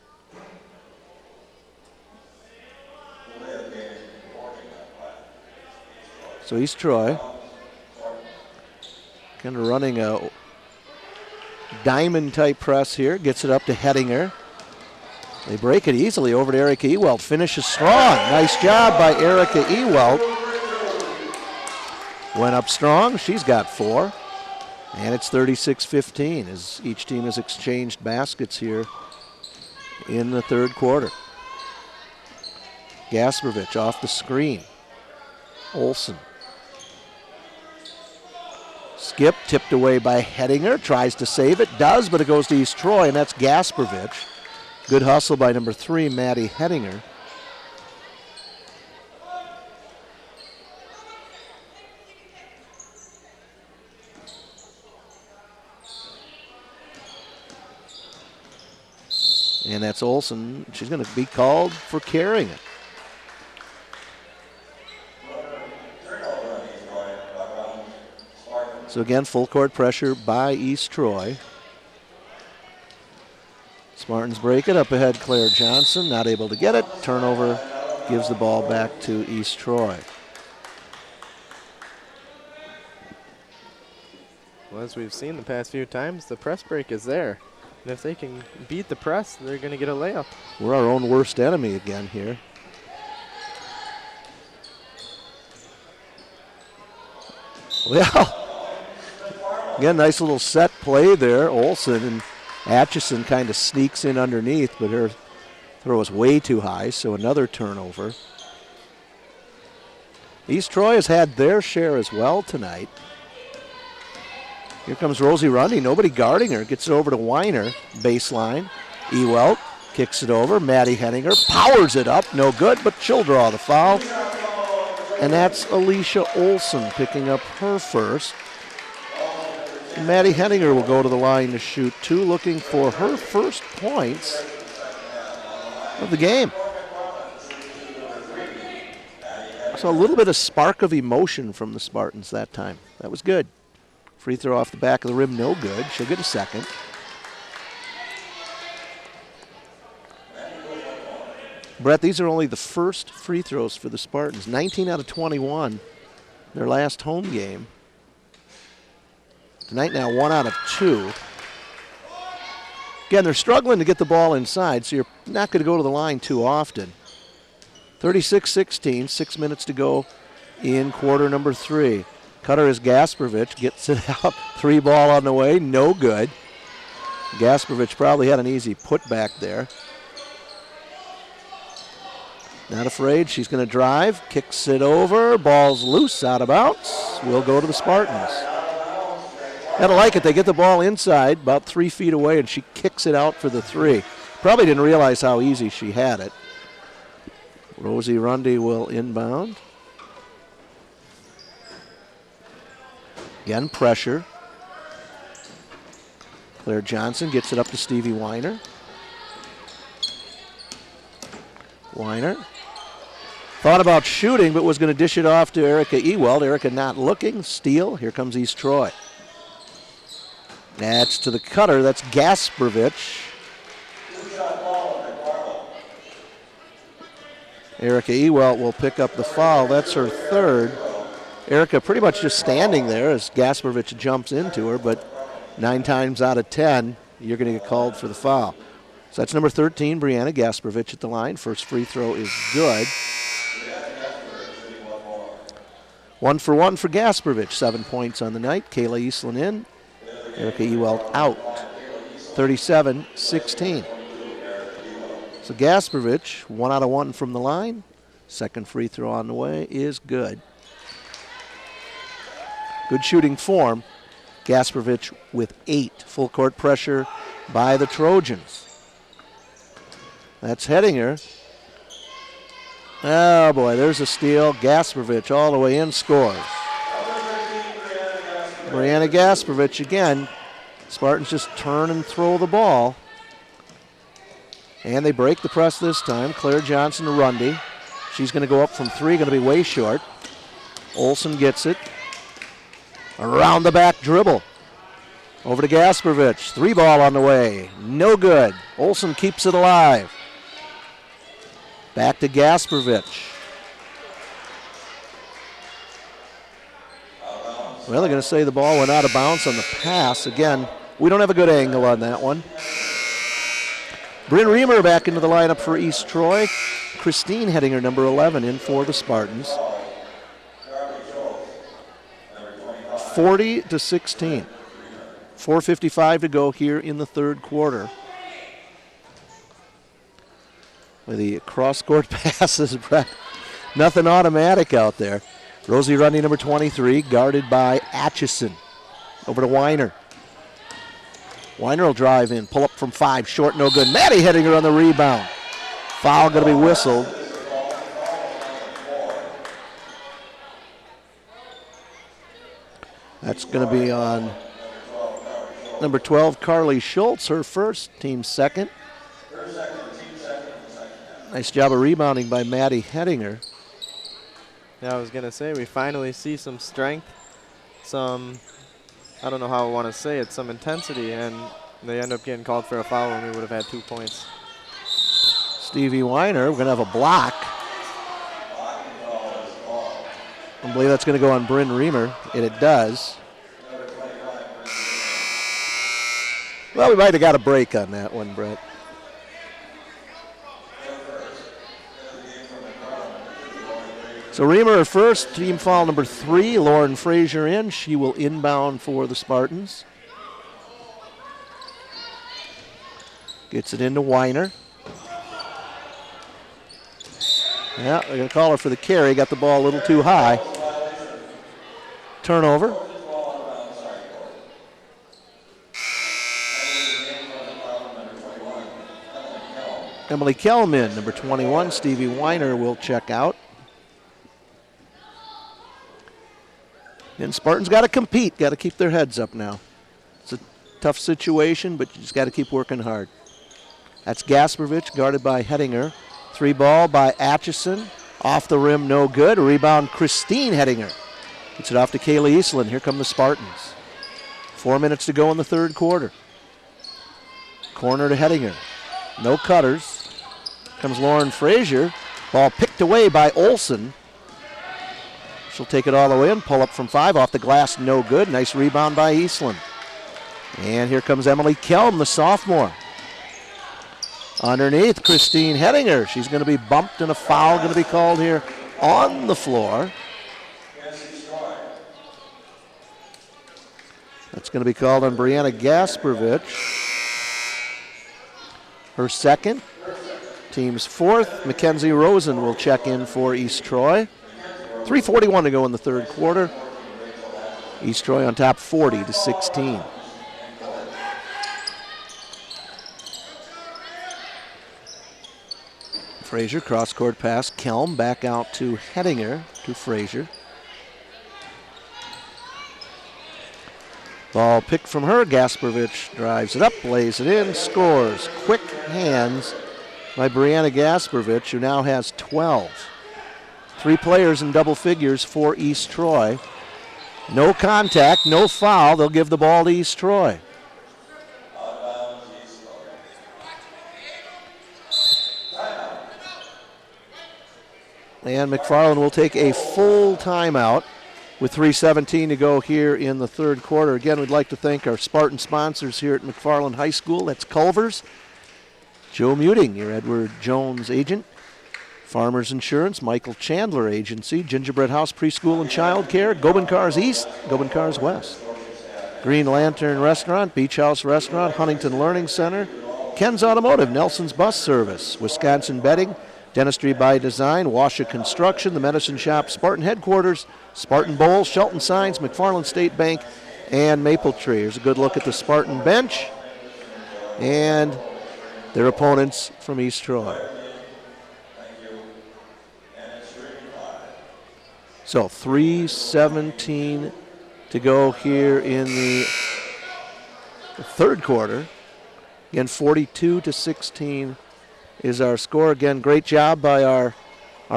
So East Troy kind of running a diamond type press here. Gets it up to Hettinger. They break it easily over to Erica Ewelt. Finishes strong. Nice job by Erica Ewelt. Went up strong. She's got 4. And it's 36-15 as each team has exchanged baskets here in the third quarter. Gasperovich off the screen. Olson. Skip tipped away by Hettinger. Tries to save it. Does, but it goes to East Troy, and that's Gasperovich. Good hustle by number 3, Maddie Hettinger. And that's Olson. She's going to be called for carrying it. So again, full court pressure by East Troy. Spartans break it up ahead. Claire Johnson not able to get it. Turnover gives the ball back to East Troy. Well, as we've seen the past few times, the press break is there. And if they can beat the press, they're going to get a layup. We're our own worst enemy again here. Well, again, nice little set play there. Olson and Atchison kind of sneaks in underneath, but her throw is way too high, so another turnover. East Troy has had their share as well tonight. Here comes Rosie Rundy, nobody guarding her. Gets it over to Weiner, baseline. Ewelt kicks it over. Maddie Henninger powers it up, no good, but she'll draw the foul. And that's Alicia Olson picking up her first. And Maddie Henninger will go to the line to shoot 2, looking for her first points of the game. So a little bit of spark of emotion from the Spartans that time. That was good. Free throw off the back of the rim, no good. She'll get a second. Brett, these are only the first free throws for the Spartans. 19 out of 21, their last home game. Tonight now 1 out of 2. Again, they're struggling to get the ball inside, so you're not going to go to the line too often. 36-16, 6 minutes to go in quarter number 3. Cutter is Gasperovich, gets it out. 3 ball on the way, no good. Gasperovich probably had an easy putback there. Not afraid, she's going to drive, kicks it over, ball's loose, out of bounds. Will go to the Spartans. Gotta like it, they get the ball inside, about 3 feet away, and she kicks it out for the 3. Probably didn't realize how easy she had it. Rosie Rundy will inbound. Again, pressure. Claire Johnson gets it up to Stevie Weiner. Weiner thought about shooting, but was going to dish it off to Erica Ewelt. Erica not looking. Steal. Here comes East Troy. That's to the cutter. That's Gasperovich. Erica Ewelt will pick up the foul. That's her third. Erica pretty much just standing there as Gasperovich jumps into her, but 9 times out of 10, you're going to get called for the foul. So that's number 13, Brianna Gasperovich at the line. First free throw is good. 1 for 1 for Gasperovich. 7 points on the night. Kayla Eastland in. Erica Ewelt out. 37-16. So Gasperovich, 1 out of 1 from the line. Second free throw on the way is good. Good shooting form. Gasperovich with 8. Full court pressure by the Trojans. That's Hettinger. Oh boy, there's a steal. Gasperovich all the way in, scores. Brianna Gasparovich again. Spartans just turn and throw the ball. And they break the press this time. Claire Johnson to Rundy. She's going to go up from 3, going to be way short. Olsen gets it. Around the back dribble. Over to Gasparovich. 3 ball on the way. No good. Olsen keeps it alive. Back to Gasparovich. Well, they're going to say the ball went out of bounds on the pass. Again, we don't have a good angle on that one. Bryn Reamer back into the lineup for East Troy. Christine Hettinger, number 11, in for the Spartans. 40-16. 4:55 to go here in the third quarter. With the cross-court passes, Brett. Nothing automatic out there. Rosie Rundy, number 23, guarded by Atchison. Over to Weiner. Weiner will drive in, pull up from 5, short, no good. Maddie Hettinger on the rebound. Foul going to be whistled. That's going to be on number 12, Carly Schultz, her first, team second. Nice job of rebounding by Maddie Hettinger. Yeah, I was going to say, we finally see some strength, some, I don't know how I want to say it, some intensity, and they end up getting called for a foul when we would have had 2 points. Stevie Weiner, we're going to have a block. I believe that's going to go on Bryn Reamer, and it does. Well, we might have got a break on that one, Brett. So Reamer her first, team foul number 3. Lauren Frazier in. She will inbound for the Spartans. Gets it into Weiner. Yeah, they're going to call her for the carry. Got the ball a little too high. Turnover. Emily Kelman, number 21. Stevie Weiner will check out. And Spartans got to compete, got to keep their heads up now. It's a tough situation, but you just got to keep working hard. That's Gasparovich, guarded by Hettinger. 3 ball by Atchison. Off the rim, no good. Rebound, Christine Hettinger. Gets it off to Kaylee Eastland. Here come the Spartans. 4 minutes to go in the third quarter. Corner to Hettinger. No cutters. Comes Lauren Frazier. Ball picked away by Olsen. She'll take it all the way and pull up from 5. Off the glass, no good. Nice rebound by Eastland. And here comes Emily Kelm, the sophomore. Underneath, Christine Hettinger. She's going to be bumped and a foul going to be called here on the floor. That's going to be called on Brianna Gasparovich. Her second. Team's fourth. Mackenzie Rosen will check in for East Troy. 3:41 to go in the third quarter. East Troy on top 40-16. Frazier, cross-court pass. Kelm back out to Hettinger, to Frazier. Ball picked from her. Gasparovich drives it up, lays it in, scores. Quick hands by Brianna Gasparovich, who now has 12. 3 players in double figures for East Troy. No contact, no foul. They'll give the ball to East Troy. And McFarland will take a full timeout with 3:17 to go here in the third quarter. Again, we'd like to thank our Spartan sponsors here at McFarland High School. That's Culver's, Joe Muting, your Edward Jones agent, Farmers Insurance, Michael Chandler Agency, Gingerbread House Preschool and Child Care, Gobin Cars East, Gobin Cars West, Green Lantern Restaurant, Beach House Restaurant, Huntington Learning Center, Ken's Automotive, Nelson's Bus Service, Wisconsin Bedding, Dentistry by Design, Washa Construction, The Medicine Shop, Spartan Headquarters, Spartan Bowl, Shelton Signs, McFarland State Bank, and Maple Tree. Here's a good look at the Spartan bench and their opponents from East Troy. So 3:17 to go here in the third quarter. Again, 42-16 is our score. Again, great job by our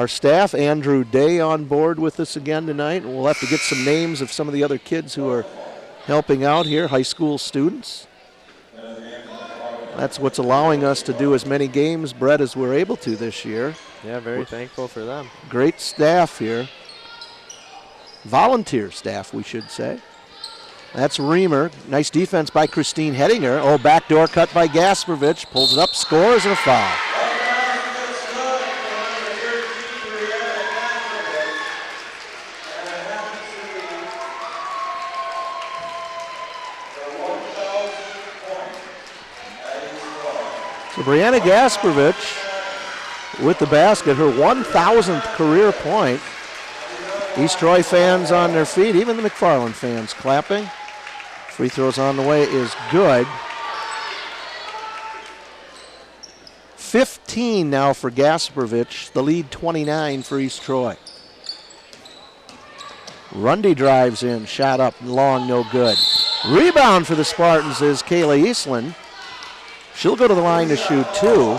staff. Andrew Day on board with us again tonight. We'll have to get some names of some of the other kids who are helping out here, high school students. That's what's allowing us to do as many games, Brett, as we're able to this year. Yeah, very thankful for them. Great staff here. Volunteer staff, we should say. That's Reamer. Nice defense by Christine Hedinger. Oh, backdoor cut by Gasperovich. Pulls it up, scores, and a foul. So Brianna Gasperovich with the basket, her 1,000th career point. East Troy fans on their feet, even the McFarland fans clapping. Free throws on the way is good. 15 now for Gasperovich, the lead 29 for East Troy. Rundy drives in, shot up, long, no good. Rebound for the Spartans is Kayla Eastland. She'll go to the line to shoot 2.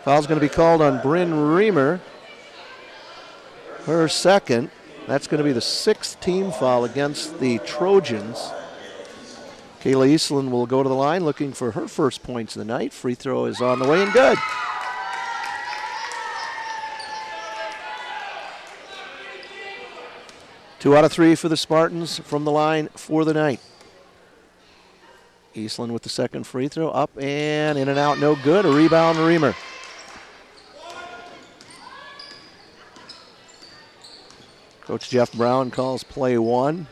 Foul's going to be called on Bryn Reamer. Her second. That's going to be the 6th team foul against the Trojans. Kayla Eastland will go to the line looking for her first points of the night. Free throw is on the way and good. Two out of 3 for the Spartans from the line for the night. Eastland with the second free throw, up and in and out, no good. A rebound, Reamer. Coach Jeff Brown calls play 1.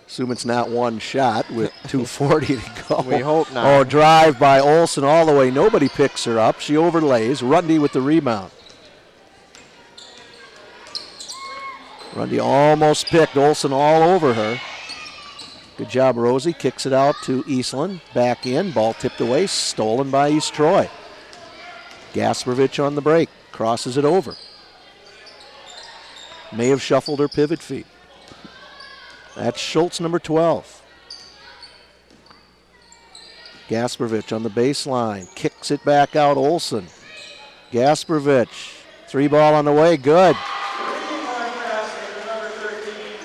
Assume it's not one shot with 2:40 to go. We hope not. Oh, drive by Olsen all the way. Nobody picks her up. She overlays. Rundy with the rebound. Rundy almost picked. Olsen all over her. Good job, Rosie. Kicks it out to Eastland. Back in. Ball tipped away. Stolen by East Troy. Gasperovich on the break. Crosses it over. May have shuffled her pivot feet. That's Schultz, number 12. Gasperovich on the baseline. Kicks it back out, Olsen. Gasperovich. 3 ball on the way. Good.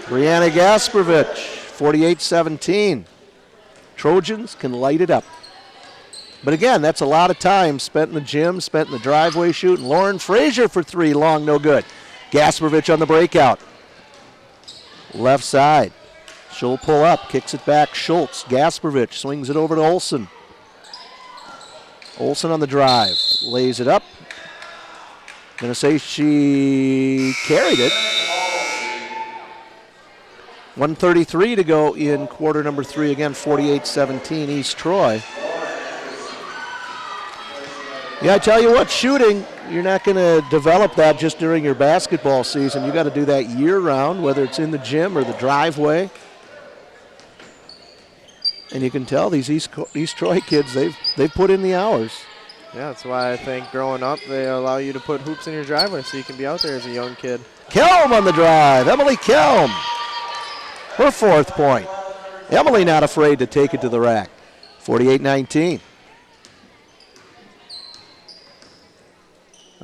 Brianna Gasperovich. 48-17. Trojans can light it up. But again, that's a lot of time spent in the gym, spent in the driveway shooting. Lauren Frazier for 3, long, no good. Gasperovich on the breakout. Left side. She'll pull up, kicks it back. Schultz, Gasperovich swings it over to Olsen. Olsen on the drive, lays it up. Gonna say she carried it. 1:33 to go in quarter number 3. Again, 48-17 East Troy. Yeah, I tell you what, shooting, you're not going to develop that just during your basketball season. You got to do that year-round, whether it's in the gym or the driveway. And you can tell these East Troy kids, they've put in the hours. Yeah, that's why I think growing up they allow you to put hoops in your driveway so you can be out there as a young kid. Kelm on the drive. Emily Kelm. Her 4th point. Emily not afraid to take it to the rack. 48-19.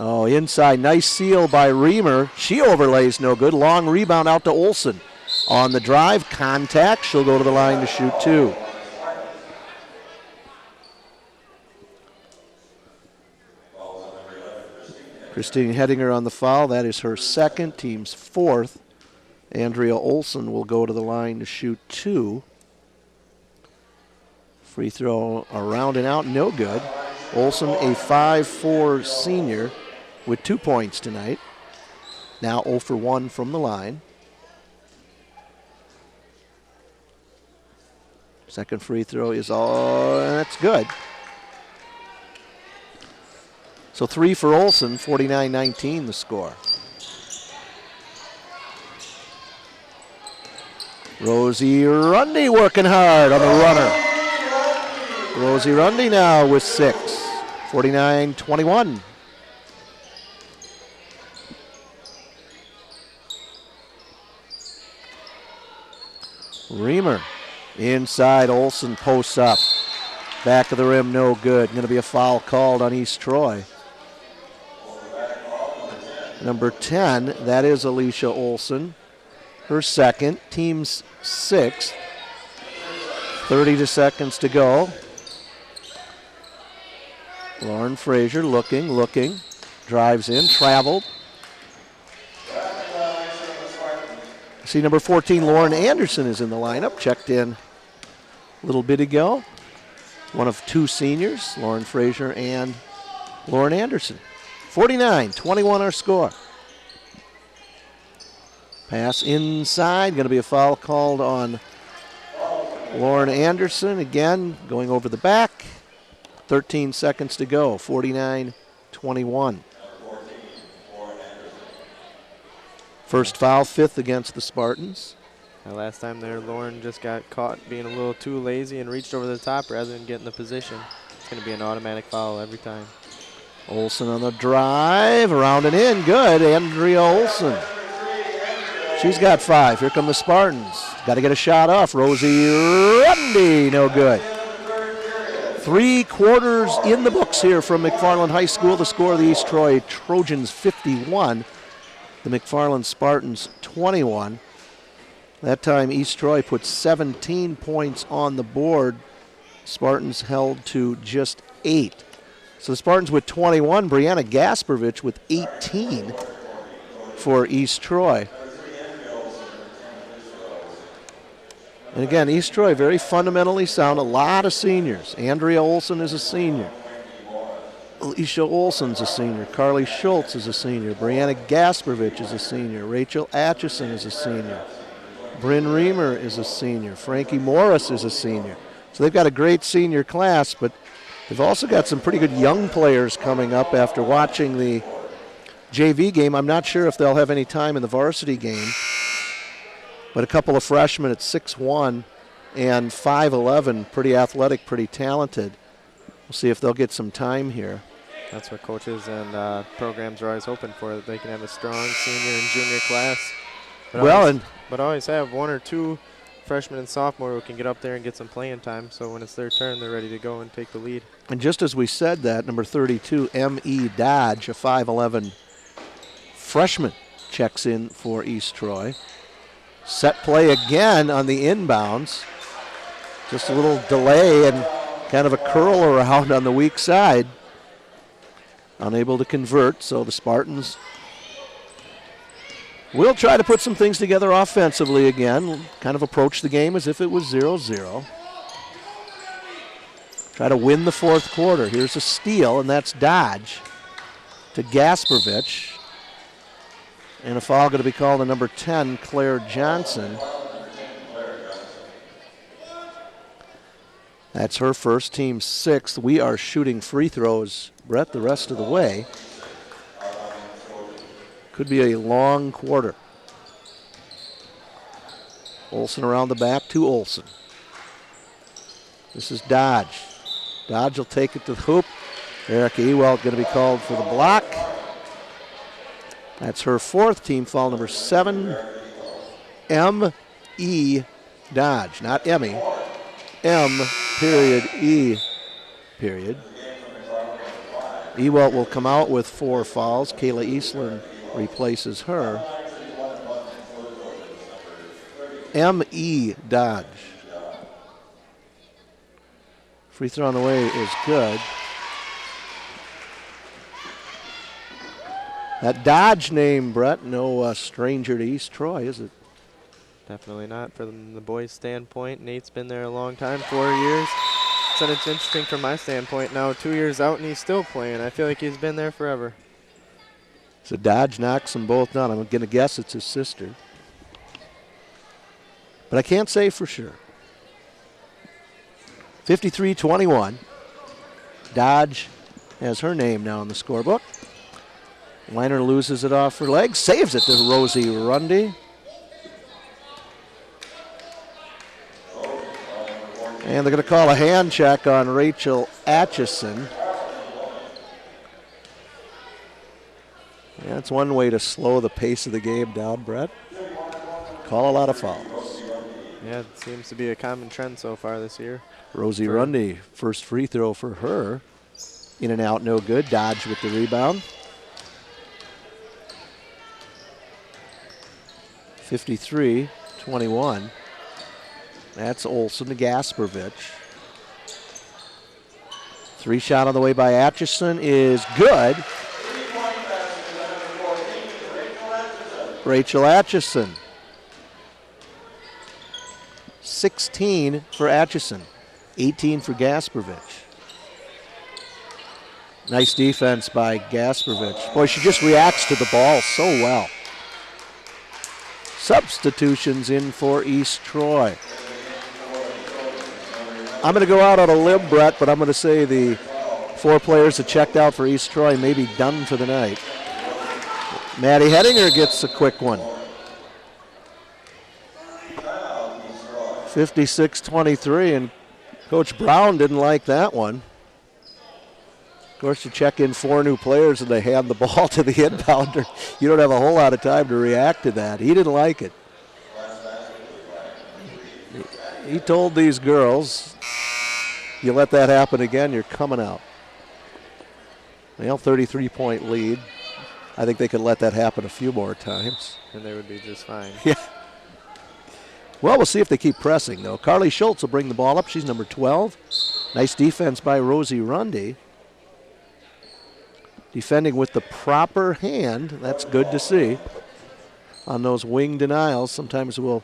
Oh, inside. Nice seal by Reamer. She overlays no good. Long rebound out to Olsen. On the drive, contact. She'll go to the line to shoot 2. Christine Hedinger on the foul. That is her 2nd, team's 4th. Andrea Olsen will go to the line to shoot 2. Free throw around and out, no good. Olsen, a 5'4" senior with 2 points tonight. Now 0 for 1 from the line. Second free throw is that's good. So 3 for Olsen, 49-19 the score. Rosie Rundy working hard on the runner. Rosie Rundy now with 6, 49-21. Reamer inside. Olson posts up. Back of the rim, no good. Going to be a foul called on East Troy. Number 10, that is Alicia Olson. Her second, team's sixth. 30 seconds to go. Lauren Frazier looking. Drives in, traveled. See, number 14, Lauren Anderson is in the lineup. Checked in a little bit ago. One of two seniors, Lauren Frazier and Lauren Anderson. 49-21 our score. Pass inside, going to be a foul called on Lauren Anderson. Again, going over the back. 13 seconds to go, 49-21. First foul, fifth against the Spartans. Last time there, Lauren just got caught being a little too lazy and reached over the top rather than getting the position. It's going to be an automatic foul every time. Olson on the drive, around and in, good. Andrea Olson. She's got 5. Here come the Spartans. Got to get a shot off. Rosie Rundy, no good. 3 quarters in the books here from McFarland High School. The score of the East Troy Trojans 51, the McFarland Spartans 21. That time East Troy put 17 points on the board. Spartans held to just 8. So the Spartans with 21, Brianna Gasperovich with 18 for East Troy. And again, East Troy very fundamentally sound, a lot of seniors. Andrea Olson is a senior. Alicia Olson's a senior. Carly Schultz is a senior. Brianna Gasperovich is a senior. Rachel Atchison is a senior. Bryn Reamer is a senior. Frankie Morris is a senior. So they've got a great senior class, but they've also got some pretty good young players coming up after watching the JV game. I'm not sure if they'll have any time in the varsity game, but a couple of freshmen at 6'1" and 5'11", pretty athletic, pretty talented. We'll see if they'll get some time here. That's what coaches and programs are always hoping for, that they can have a strong senior and junior class. But always have 1 or 2 freshmen and sophomore who can get up there and get some playing time, so when it's their turn, they're ready to go and take the lead. And just as we said that, number 32, M.E. Dodge, a 5'11" freshman, checks in for East Troy. Set play again on the inbounds. Just a little delay and kind of a curl around on the weak side. Unable to convert, so the Spartans will try to put some things together offensively again. Kind of approach the game as if it was 0-0. Try to win the fourth quarter. Here's a steal, and that's Dodge to Gasperovich. And a foul going to be called on number 10, Claire Johnson. That's her first, team 6th. We are shooting free throws, Brett, the rest of the way. Could be a long quarter. Olson around the back to Olson. This is Dodge. Dodge will take it to the hoop. Erica Ewell going to be called for the block. That's her 4th, team foul number 7. M.E. Dodge, not Emmy. M.E. Ewell will come out with 4 fouls. Kayla Eastland replaces her. M.E. Dodge. Free throw on the way is good. That Dodge name, Brett, no stranger to East Troy, is it? Definitely not from the boys' standpoint. Nate's been there a long time, 4 years. So it's interesting from my standpoint now, 2 years out and he's still playing. I feel like he's been there forever. So Dodge knocks them both down. I'm going to guess it's his sister. But I can't say for sure. 53-21. Dodge has her name now in the scorebook. Weiner loses it off her leg, saves it to Rosie Rundy. And they're going to call a hand check on Rachel Atchison. Yeah, that's one way to slow the pace of the game down, Brett. Call a lot of fouls. Yeah, it seems to be a common trend so far this year. Rosie Rundy, first free throw for her. In and out, no good. Dodge with the rebound. 53-21. That's Olson to Gasperovich. 3-shot on the way by Atchison is good. Rachel Atchison. 16 for Atchison, 18 for Gasperovich. Nice defense by Gasperovich. Boy, she just reacts to the ball so well. Substitutions in for East Troy. I'm going to go out on a limb, Brett, but I'm going to say the 4 players that checked out for East Troy may be done for the night. Maddie Hedinger gets a quick one. 56-23, and Coach Brown didn't like that one. Of course, you check in 4 new players and they hand the ball to the inbounder. You don't have a whole lot of time to react to that. He didn't like it. He told these girls, you let that happen again, you're coming out. Well, 33-point lead. I think they could let that happen a few more times. And they would be just fine. Yeah. Well, we'll see if they keep pressing, though. Carly Schultz will bring the ball up. She's number 12. Nice defense by Rosie Rundy. Defending with the proper hand. That's good to see. On those wing denials, sometimes we'll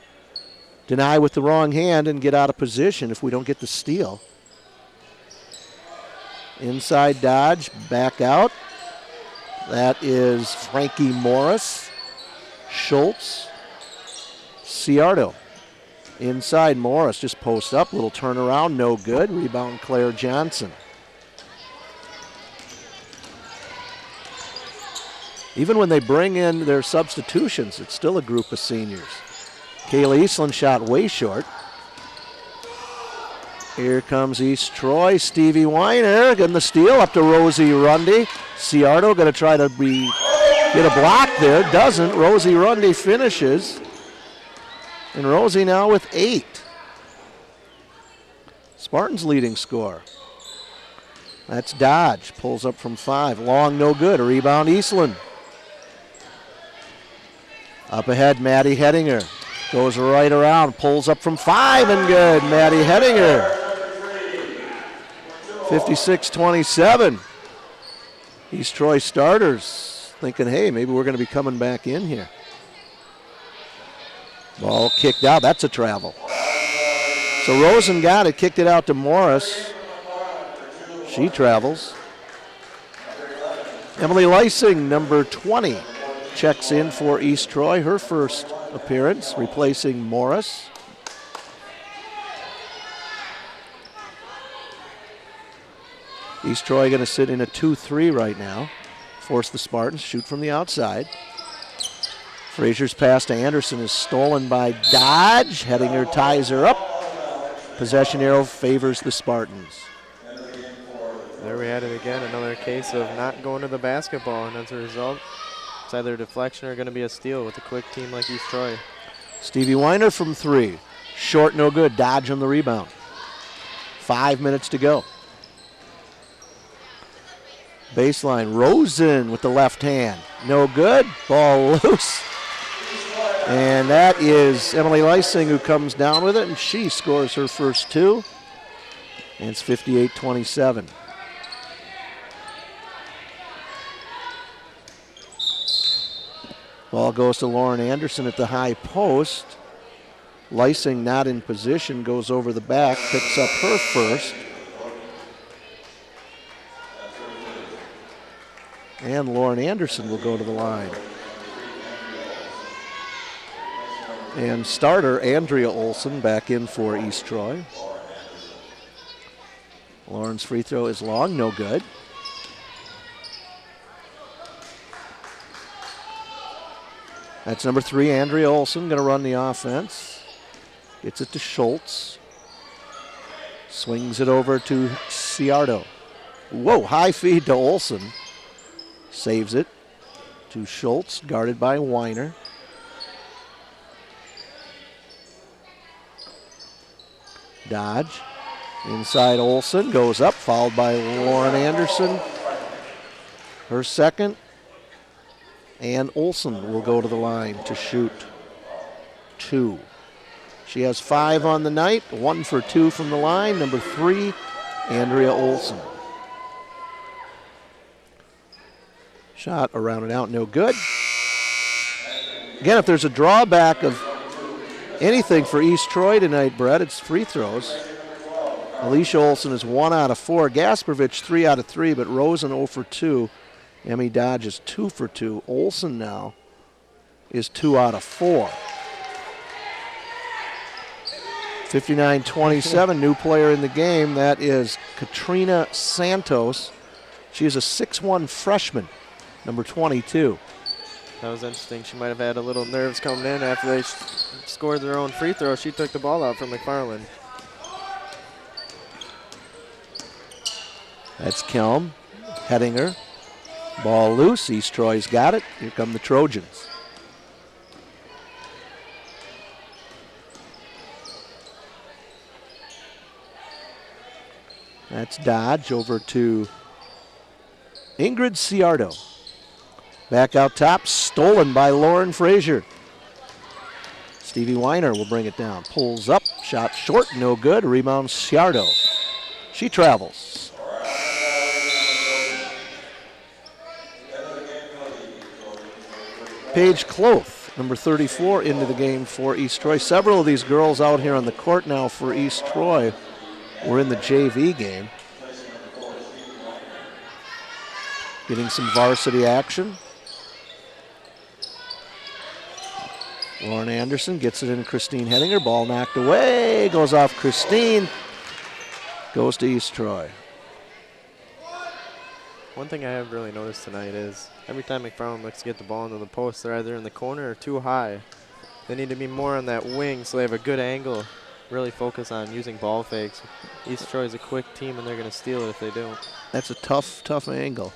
deny with the wrong hand and get out of position if we don't get the steal. Inside dodge, back out. That is Frankie Morris. Schultz. Ciardo. Inside Morris, just post up, little turnaround, no good. Rebound Claire Johnson. Even when they bring in their substitutions, it's still a group of seniors. Kayla Eastland shot way short. Here comes East Troy. Stevie Weiner getting the steal up to Rosie Rundy. Ciardo going to try to get a block there. Doesn't. Rosie Rundy finishes. And Rosie now with 8. Spartans leading score. That's Dodge. Pulls up from 5. Long, no good. A rebound, Eastland. Up ahead, Maddie Hedinger. Goes right around. Pulls up from 5 and good. Maddie Hedinger. 56-27. East Troy starters thinking, hey, maybe we're going to be coming back in here. Ball kicked out. That's a travel. So Rosen got it, kicked it out to Morris. She travels. Emily Lysing, number 20, checks in for East Troy. Her first appearance, replacing Morris. East Troy going to sit in a 2-3 right now. Force the Spartans, shoot from the outside. Frazier's pass to Anderson is stolen by Dodge. Hedinger ties her up. Possession arrow favors the Spartans. There we had it again, another case of not going to the basketball, and as a result, it's either a deflection or going to be a steal with a quick team like East Troy. Stevie Weiner from 3. Short, no good. Dodge on the rebound. 5 minutes to go. Baseline, Rosen with the left hand. No good. Ball loose. And that is Emily Lysing who comes down with it, and she scores her first 2. And it's 58-27. Ball goes to Lauren Anderson at the high post. Lysing not in position, goes over the back, picks up her first. And Lauren Anderson will go to the line. And starter Andrea Olson back in for East Troy. Lauren's free throw is long, no good. That's number 3, Andrea Olson, going to run the offense. Gets it to Schultz. Swings it over to Ciardo. Whoa, high feed to Olson. Saves it to Schultz, guarded by Weiner. Dodge. Inside Olson, goes up, fouled by Lauren Anderson. Her second. And Olson will go to the line to shoot 2. She has 5 on the night, 1 for 2 from the line. Number 3, Andrea Olson. Shot around and out, no good. Again, if there's a drawback of anything for East Troy tonight, Brett, it's free throws. Alicia Olson is 1 out of 4. Gasparovich 3 out of 3, but Rosen 0 for 2. Emmy Dodge is 2 for 2. Olson now is 2 out of 4. 59-27, new player in the game. That is Katrina Santos. She is a 6'1 freshman, number 22. That was interesting. She might have had a little nerves coming in after they scored their own free throw. She took the ball out from McFarland. That's Kelm. Hettinger. Ball loose. East Troy's got it. Here come the Trojans. That's Dodge over to Ingrid Ciardo. Back out top, stolen by Lauren Frazier. Stevie Weiner will bring it down. Pulls up, shot short, no good. Rebound Ciardo. She travels. Paige Cloth, number 34, into the game for East Troy. Several of these girls out here on the court now for East Troy were in the JV game. Getting some varsity action. Lauren Anderson gets it in Christine Hettinger. Ball knocked away. Goes off Christine. Goes to East Troy. One thing I have really noticed tonight is every time McFarland looks to get the ball into the post, they're either in the corner or too high. They need to be more on that wing so they have a good angle. Really focus on using ball fakes. East Troy is a quick team and they're going to steal it if they don't. That's a tough angle.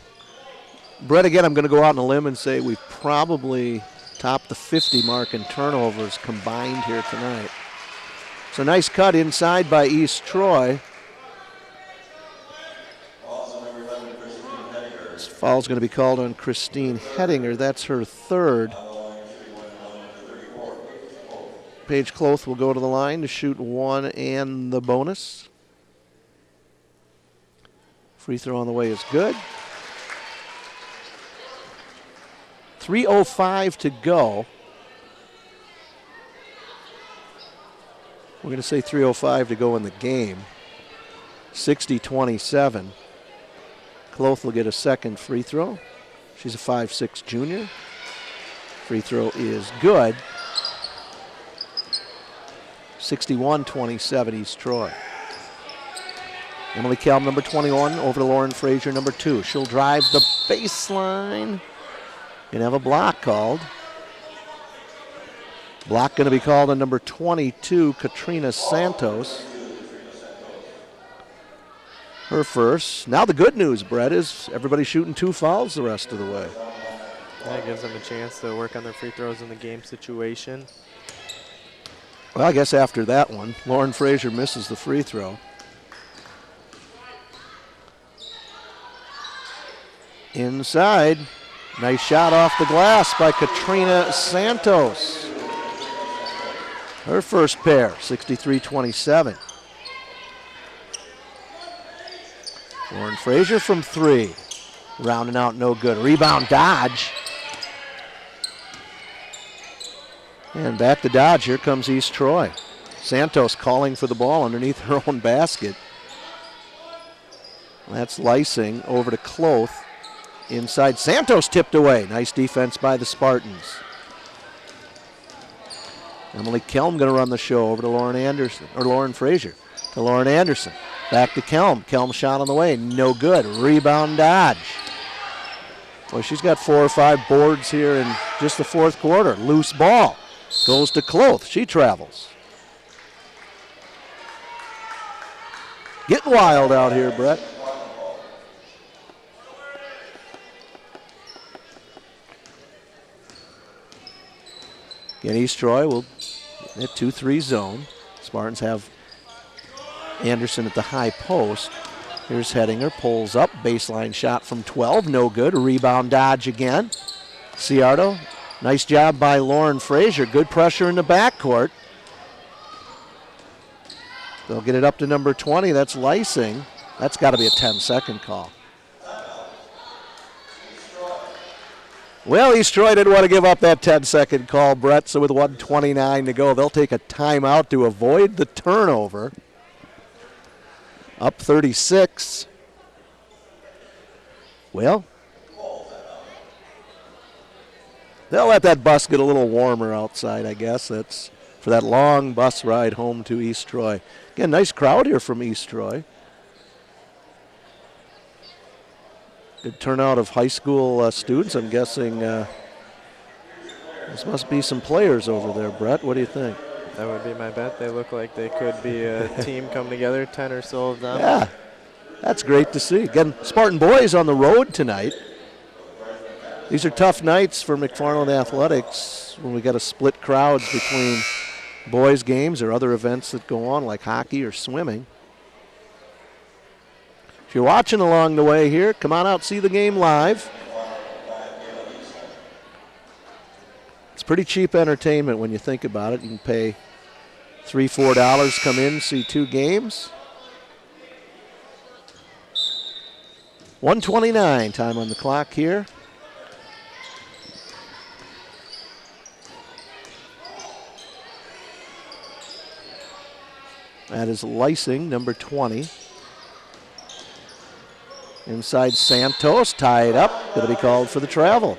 Brett, again, I'm going to go out on a limb and say we've probably topped the 50 mark in turnovers combined here tonight. So nice cut inside by East Troy. This foul's going to be called on Christine Hettinger. That's her third. Paige Cloth will go to the line to shoot 1 and the bonus. Free throw on the way is good. 3:05 to go. We're going to say 3:05 to go in the game. 60-27. Cloth will get a second free throw. She's a 5'6" junior. Free throw is good. 61-27 East Troy. Emily Kelm, number 21, over to Lauren Frazier, number 2. She'll drive the baseline. Gonna have a block called. Block gonna be called on number 22, Katrina Santos. Her first. Now the good news, Brett, is everybody's shooting 2 fouls the rest of the way. That gives them a chance to work on their free throws in the game situation. Well, I guess after that one, Lauren Frazier misses the free throw. Inside. Nice shot off the glass by Katrina Santos. Her first pair, 63-27. Lauren Frazier from 3. Rounding out, no good. Rebound, Dodge. And back to Dodge. Here comes East Troy. Santos calling for the ball underneath her own basket. That's Lysing over to Cloth. Inside, Santos tipped away. Nice defense by the Spartans. Emily Kelm going to run the show over to Lauren Frazier. To Lauren Anderson. Back to Kelm. Kelm shot on the way. No good. Rebound, Dodge. Well, she's got 4 or 5 boards here in just the fourth quarter. Loose ball. Goes to Cloth. She travels. Getting wild out here, Brett. Again, East Troy will hit 2-3 zone. Spartans have Anderson at the high post. Here's Hedinger, pulls up, baseline shot from 12, no good. Rebound Dodge again. Ciardo, nice job by Lauren Frazier. Good pressure in the backcourt. They'll get it up to number 20. That's Lysing. That's got to be a 10-second call. Well, East Troy didn't want to give up that 10-second call, Brett, so with 1:29 to go, they'll take a timeout to avoid the turnover. Up 36. Well, they'll let that bus get a little warmer outside, I guess. That's for that long bus ride home to East Troy. Again, nice crowd here from East Troy. Good turnout of high school students. I'm guessing this must be some players over there, Brett. What do you think? That would be my bet. They look like they could be a team come together, 10 or so of them. Yeah, that's great to see. Again, Spartan boys on the road tonight. These are tough nights for McFarland Athletics when we got to split crowds between boys' games or other events that go on like hockey or swimming. If you're watching along the way here, come on out, see the game live. It's pretty cheap entertainment when you think about it. You can pay $3, $4, come in, see 2 games. 1:29 time on the clock here. That is Lysing, number 20. Inside Santos, tied up, going to be called for the travel.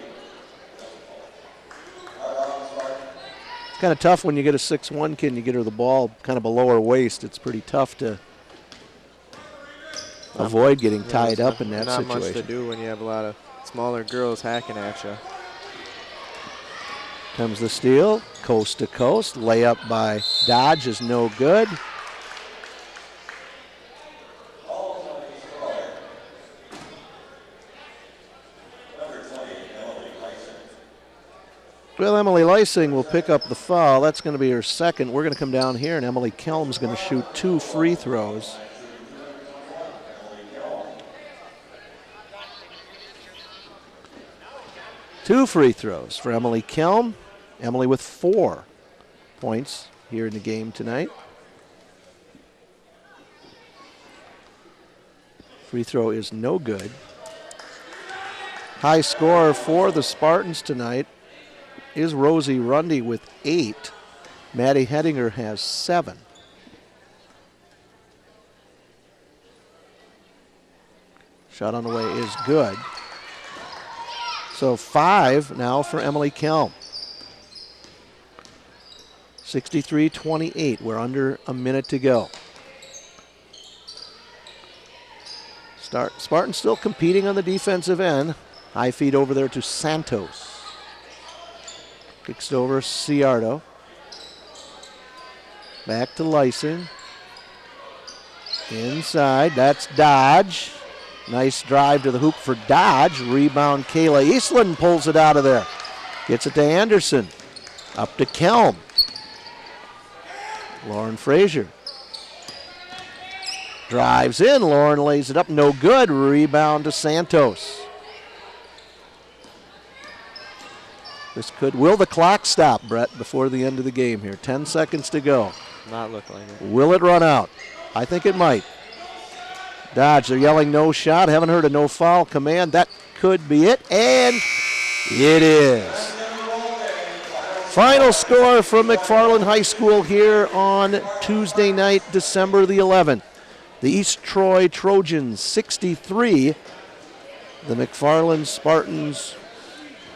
It's kind of tough when you get a 6'1" kid and you get her the ball kind of below her waist. It's pretty tough to avoid getting tied up in that situation. Not much to do when you have a lot of smaller girls hacking at you. Comes the steal, coast to coast. Layup by Dodge is no good. Well, Emily Lysing will pick up the foul. That's going to be her second. We're going to come down here, and Emily Kelm's going to shoot 2 free throws. Two free throws for Emily Kelm. Emily with 4 points here in the game tonight. Free throw is no good. High scorer for the Spartans tonight is Rosie Rundy with 8. Maddie Hedinger has 7. Shot on the way is good. So 5 now for Emily Kelm. 63-28. We're under a minute to go. Spartans still competing on the defensive end. High feed over there to Santos. Kicks it over Ciardo. Back to Lysing. Inside, that's Dodge. Nice drive to the hoop for Dodge. Rebound, Kayla Eastland pulls it out of there. Gets it to Anderson. Up to Kelm. Lauren Frazier. Drives in. Lauren lays it up. No good. Rebound to Santos. This could. Will the clock stop, Brett, before the end of the game here? 10 seconds to go. Not look like it. Will it run out? I think it might. Dodge, they're yelling no shot. Haven't heard a no foul command. That could be it. And it is. Final score from McFarland High School here on Tuesday night, December the 11th. The East Troy Trojans 63. The McFarland Spartans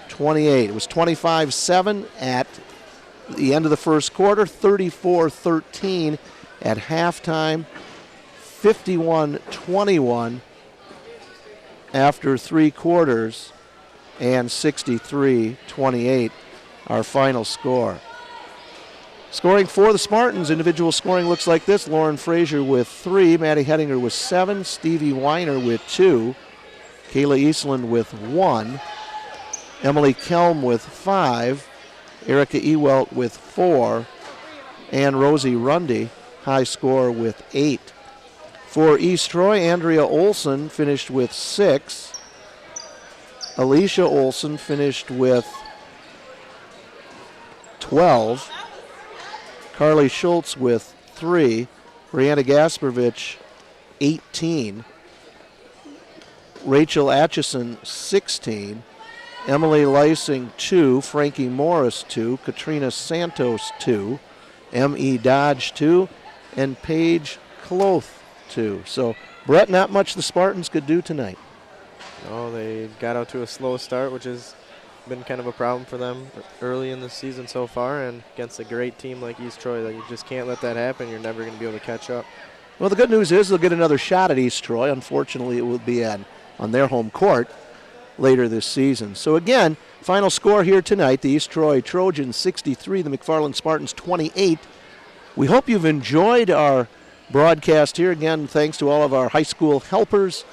28. It was 25-7 at the end of the first quarter, 34-13 at halftime, 51-21 after 3 quarters, and 63-28 our final score. Scoring for the Spartans, individual scoring looks like this. Lauren Frazier with 3, Maddie Hedinger with 7, Stevie Weiner with 2, Kayla Eastland with 1, Emily Kelm with 5, Erica Ewelt with 4, and Rosie Rundy, high score with 8. For East Troy, Andrea Olson finished with 6. Alicia Olson finished with 12. Carly Schultz with 3. Brianna Gasparovich, 18. Rachel Atchison, 16. Emily Lysing, 2. Frankie Morris, 2. Katrina Santos, 2. M.E. Dodge, 2. And Paige Cloth, 2. So, Brett, not much the Spartans could do tonight. Oh, they got out to a slow start, which has been kind of a problem for them early in the season so far, and against a great team like East Troy, that you just can't let that happen. You're never going to be able to catch up. Well, the good news is they'll get another shot at East Troy. Unfortunately, it will be on their home court later this season. So again, final score here tonight, the East Troy Trojans 63, the McFarland Spartans 28. We hope you've enjoyed our broadcast here. Again, thanks to all of our high school helpers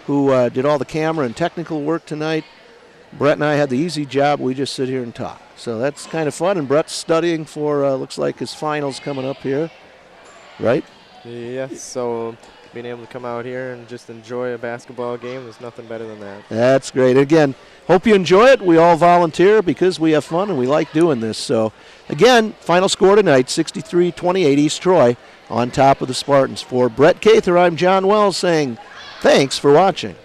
who did all the camera and technical work tonight. Brett and I had the easy job. We just sit here and talk. So that's kind of fun. And Brett's studying for, looks like his finals coming up here, right? Yes, so being able to come out here and just enjoy a basketball game, there's nothing better than that. That's great. Again, hope you enjoy it. We all volunteer because we have fun and we like doing this. So, again, final score tonight, 63-28, East Troy on top of the Spartans. For Brett Cather, I'm John Wells saying thanks for watching.